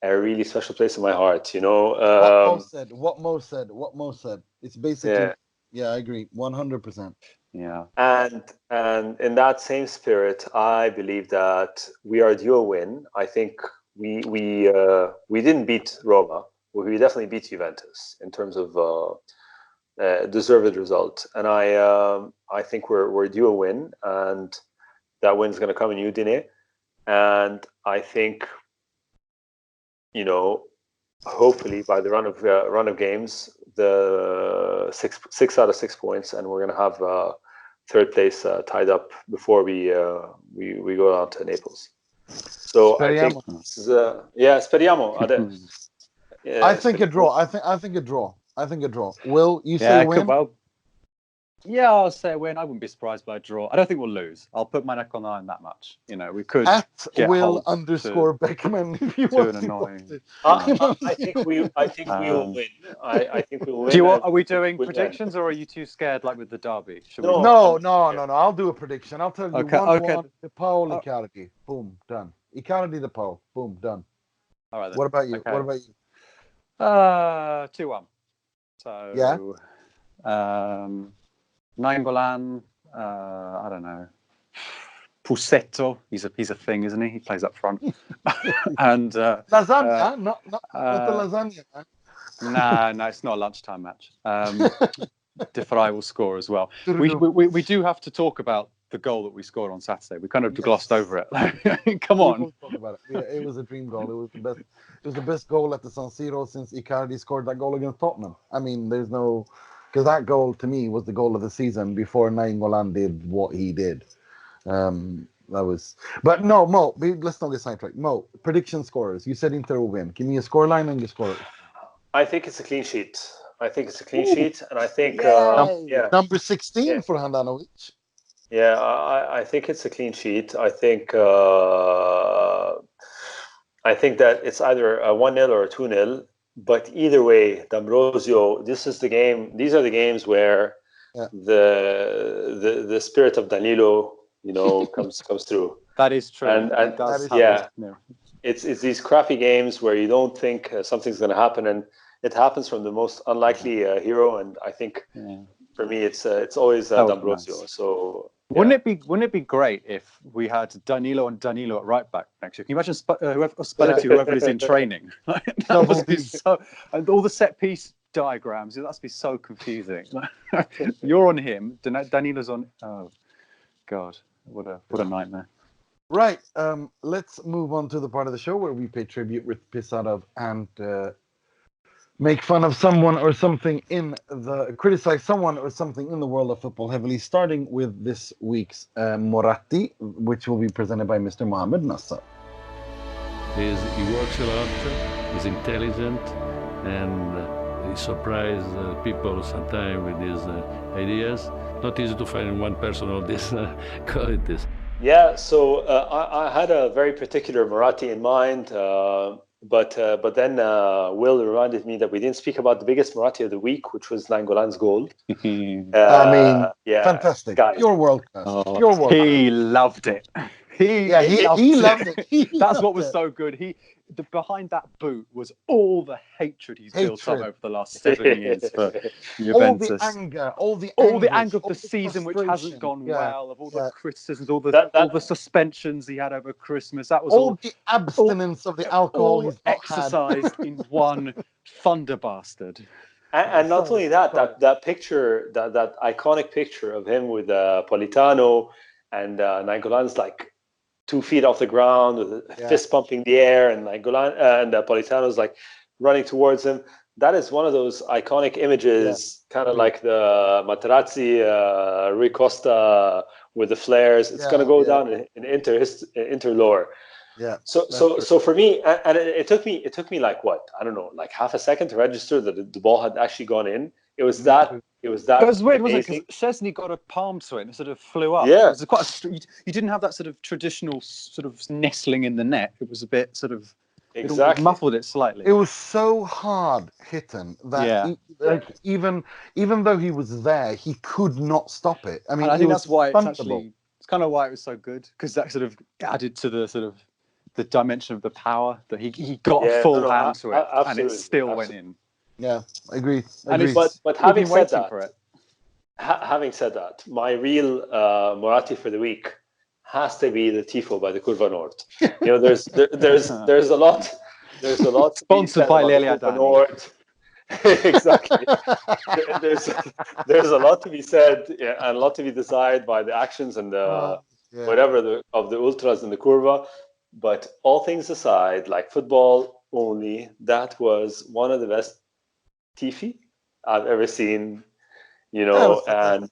a really special place in my heart. What Mo said. It's basically I agree 100%. Yeah. And in that same spirit, I believe that we are due a win. I think we didn't beat Roma. We definitely beat Juventus in terms of deserved result, and I think we're due a win, and that win's going to come in Udine, and I think hopefully by the run of games, the 6 out of 6 points, and we're going to have third place tied up before we go out to Naples. So Speriamo. I think speriamo. I think a draw. I think a draw. Will you say win? I'll say a win. I wouldn't be surprised by a draw. I don't think we'll lose. I'll put my neck on the line that much. We could at Will_Beckman if you want to. I think we will win. I think we will win. Are we doing predictions, or are you too scared, like with the derby? No. I'll do a prediction. I'll tell you 1-1. De Paul, Icardi. Boom, done. Icardi, De Paul. Boom, done. All right. Then. What about you? Okay. 2-1. So Nainggolan, I don't know. Pusetto, he's a thing, isn't he? He plays up front. And lasagna, not the lasagna. No, it's not a lunchtime match. De Vrij will score as well. We do have to talk about the goal that we scored on Saturday. We kind of glossed over it. Come on. Talk about it. It was a dream goal. It was the best. It was the best goal at the San Siro since Icardi scored that goal against Tottenham. I mean, there's no, because that goal to me was the goal of the season before Nainggolan did what he did. But no, Mo. Let's not get sidetracked. Mo, prediction scorers. You said Inter will win. Give me a scoreline and your score. I think it's a clean sheet. And I think number 16 for Handanovic. Yeah, I think it's a clean sheet. I think that it's either a 1-0 or a 2-0. But either way, D'Ambrosio, this is the game. These are the games where the spirit of Danilo, comes through. That is true. And it's these crappy games where you don't think something's going to happen, and it happens from the most unlikely hero. And I think for me, it's always D'Ambrosio. Nice. So. Wouldn't it be great if we had Danilo and Danilo at right back next year? Can you imagine whoever is in training? That would be so. And all the set piece diagrams. That must be so confusing. You're on him. Danilo's on. Oh, God! What a nightmare. Right. Let's move on to the part of the show where we pay tribute, rip the piss out of, and make fun of someone or something criticize someone or something in the world of football heavily, starting with this week's Moratti, which will be presented by Mr. Mohamed Nassar. He works a lot, he's intelligent, and he surprises people sometimes with his ideas. Not easy to find one person of this qualities. Yeah, so I had a very particular Moratti in mind, but then Will reminded me that we didn't speak about the biggest Moratti of the week, which was Nainggolan's goal. Fantastic. Guys. Pure world class. He loved it. He loved it. That's what was so good. Behind that boot was all the hatred he's built up over the last 7 years for Juventus. All the anger of the season which hasn't gone well, of all the criticisms, all the suspensions he had over Christmas. That was all the abstinence of the alcohol he's exercised in one thunder bastard. And not only that picture, that iconic picture of him with Politano and Nainggolan's like 2 feet off the ground with a fist pumping the air, and Nainggolan and Politano's like running towards him. That is one of those iconic images, kind of like the Materazzi, Rui Costa with the flares. It's going to go down in Inter lore. Yeah. So for me, and it took me like what, I don't know, like half a second to register that the ball had actually gone in. It was that. It was weird, wasn't it? Because Szczesny got a palm to it and it sort of flew up. Yeah. It was quite you didn't have that sort of traditional sort of nestling in the net. It was a bit sort of it muffled it slightly. It was so hard hitting that even though he was there, he could not stop it. I mean, I think that's why it's kind of why it was so good, because that sort of added to the sort of the dimension of the power that he got a full hand to it, and it still went in. Yeah, I agree. But having said that, my real Moratti for the week has to be the tifo by the Curva Nord. You know, there's a lot sponsored by Lelia Nord. Exactly. there's a lot to be said, and a lot to be decided by the actions and of the ultras in the Curva. But all things aside, like football only, that was one of the best tifi I've ever seen, you know, and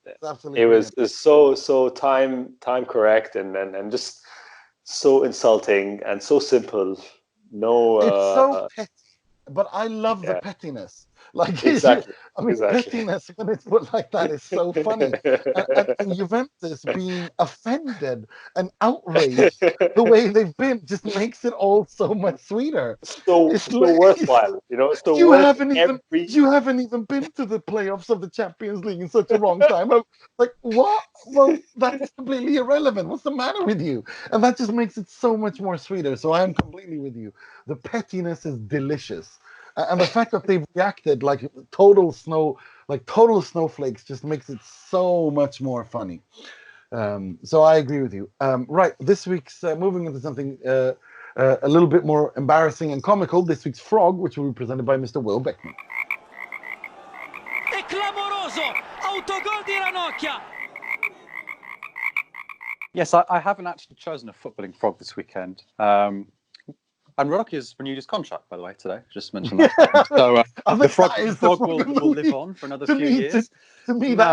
it was so time correct and just so insulting and so simple. No, it's so petty, but I love the pettiness. Like, exactly. pettiness when it's put like that is so funny. and Juventus being offended and outraged the way they've been just makes it all so much sweeter. So worthwhile, you know. So you haven't even been to the playoffs of the Champions League in such a long time. I'm like, what? Well, that's completely irrelevant. What's the matter with you? And that just makes it so much more sweeter. So I am completely with you. The pettiness is delicious. And the fact that they've reacted like total snowflakes just makes it so much more funny. So I agree with you. Right, this week's moving into something a little bit more embarrassing and comical. This week's Frog, which will be presented by Mr. Will Beckman. È clamoroso! Autogol di Ranocchia! Yes, I haven't actually chosen a footballing frog this weekend. And Ranocchia has renewed his contract, by the way, today. Just mentioned that. So the frog will live on for another few years. To me, no.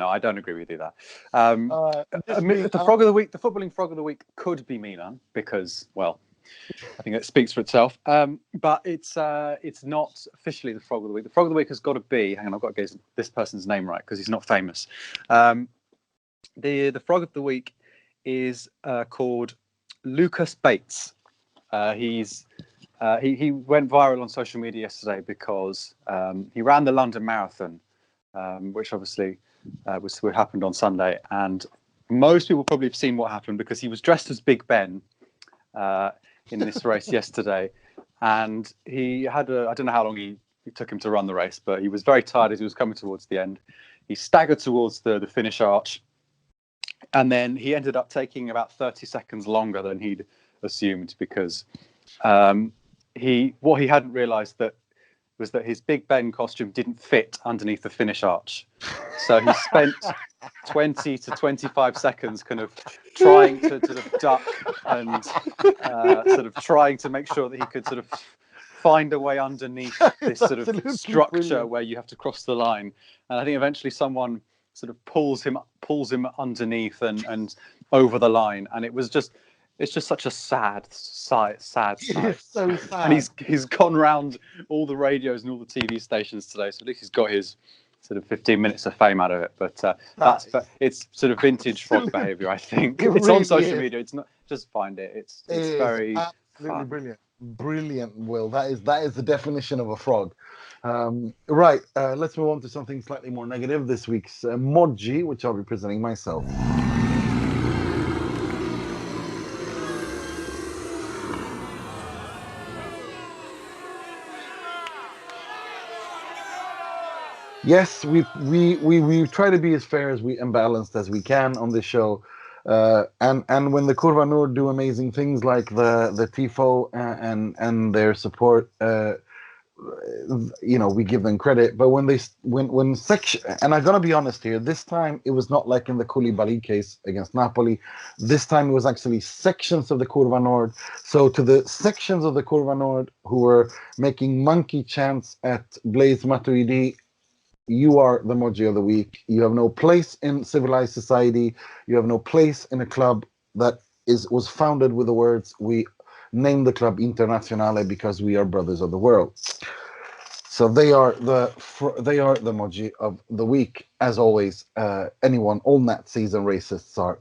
I don't agree with you there. The frog of the week, the footballing frog of the week, could be Milan because, well, I think it speaks for itself. But it's not officially the frog of the week. The frog of the week has got to be. Hang on, I've got to get this person's name right because he's not famous. The frog of the week is called Lucas Bates. He went viral on social media yesterday because he ran the London Marathon, which obviously what happened on Sunday. And most people probably have seen what happened because he was dressed as Big Ben in this race yesterday. And he had I don't know how long it took him to run the race, but he was very tired as he was coming towards the end. He staggered towards the finish arch. And then he ended up taking about 30 seconds longer than he'd assumed because what he hadn't realised was that his Big Ben costume didn't fit underneath the finish arch. So he spent 20 to 25 seconds kind of trying to sort of duck and sort of trying to make sure that he could sort of find a way underneath this sort of structure brilliant. where you have to cross the line. And I think eventually someone sort of pulls him underneath and over the line. And it's just such a sad sight. It's so sad. And he's gone round all the radios and all the TV stations today. So at least he's got his sort of 15 minutes of fame out of it. But it's sort of vintage frog behaviour, I think. It's really on social is. media. It's not, just find it. It's very absolutely brilliant, Will. That is the definition of a frog. Right, let's move on to something slightly more negative. This week's Moggi, which I'll be presenting myself. Yes, we try to be as fair and balanced as we can on this show, and when the Curva Nord do amazing things like the tifo and their support, we give them credit. But when section, and I'm gonna be honest here, this time it was not like in the Koulibaly case against Napoli. This time it was actually sections of the Curva Nord. So to the sections of the Curva Nord who were making monkey chants at Blaise Matuidi, you are the Moggi of the week. You have no place in civilized society. You have no place in a club that was founded with the words, we name the club Internazionale because we are brothers of the world. So they are the Moggi of the week, as always. All Nazis and racists are.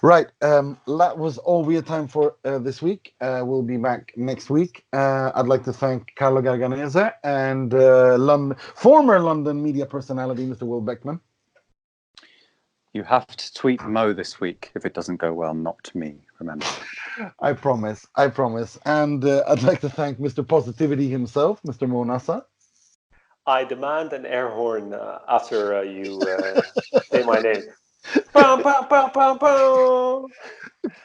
Right, that was all we had time for this week. We'll be back next week. I'd like to thank Carlo Garganese and former London media personality, Mr. Will Beckman. You have to tweet Mo this week if it doesn't go well, not me, remember. I promise. And I'd like to thank Mr. Positivity himself, Mr. Mo Nassar. I demand an air horn after you say my name. Bow, bow, bow, bow, bow.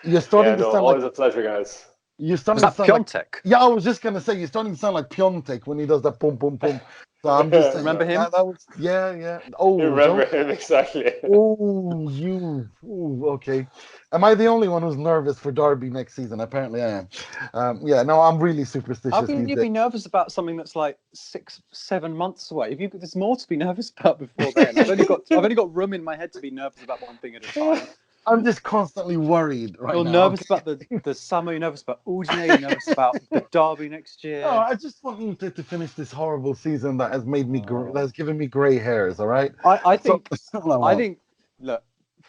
You're starting to sound always a pleasure, guys. You're starting to sound Piontek? Like, yeah, I was just gonna say you're starting to sound like Piontek when he does that pum pum pum. So I'm just saying, remember him? That was, yeah. Oh, you remember him exactly. Okay. Am I the only one who's nervous for Derby next season? Apparently I am. I'm really superstitious. How can you be nervous about something that's like 6-7 months away? There's more to be nervous about before then. I've only got room in my head to be nervous about one thing at a time. I'm just constantly worried right now. You're nervous about the summer, you're nervous about Udine, you're nervous about the Derby next year. No, I just want Inter to finish this horrible season that has made me that's given me grey hairs, all right? I think look,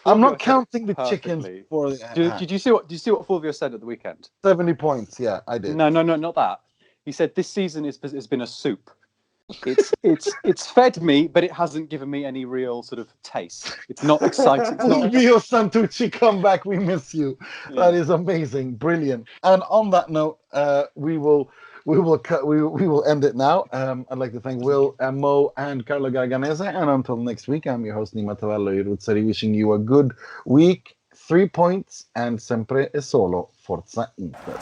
I'm not counting the chickens for Did you see what Fulvio said at the weekend? 70 points, yeah, I did. No, not that. He said this season has been a soup. It's fed me, but it hasn't given me any real sort of taste. It's not exciting. Fulvio Santucci, come back, we miss you. Yeah. That is amazing, brilliant. And on that note, we will end it now. I'd like to thank Will, Mo, and Carlo Garganese. And until next week, I'm your host Nima Tavallaey, wishing you a good week, 3 points, and sempre e solo Forza Inter.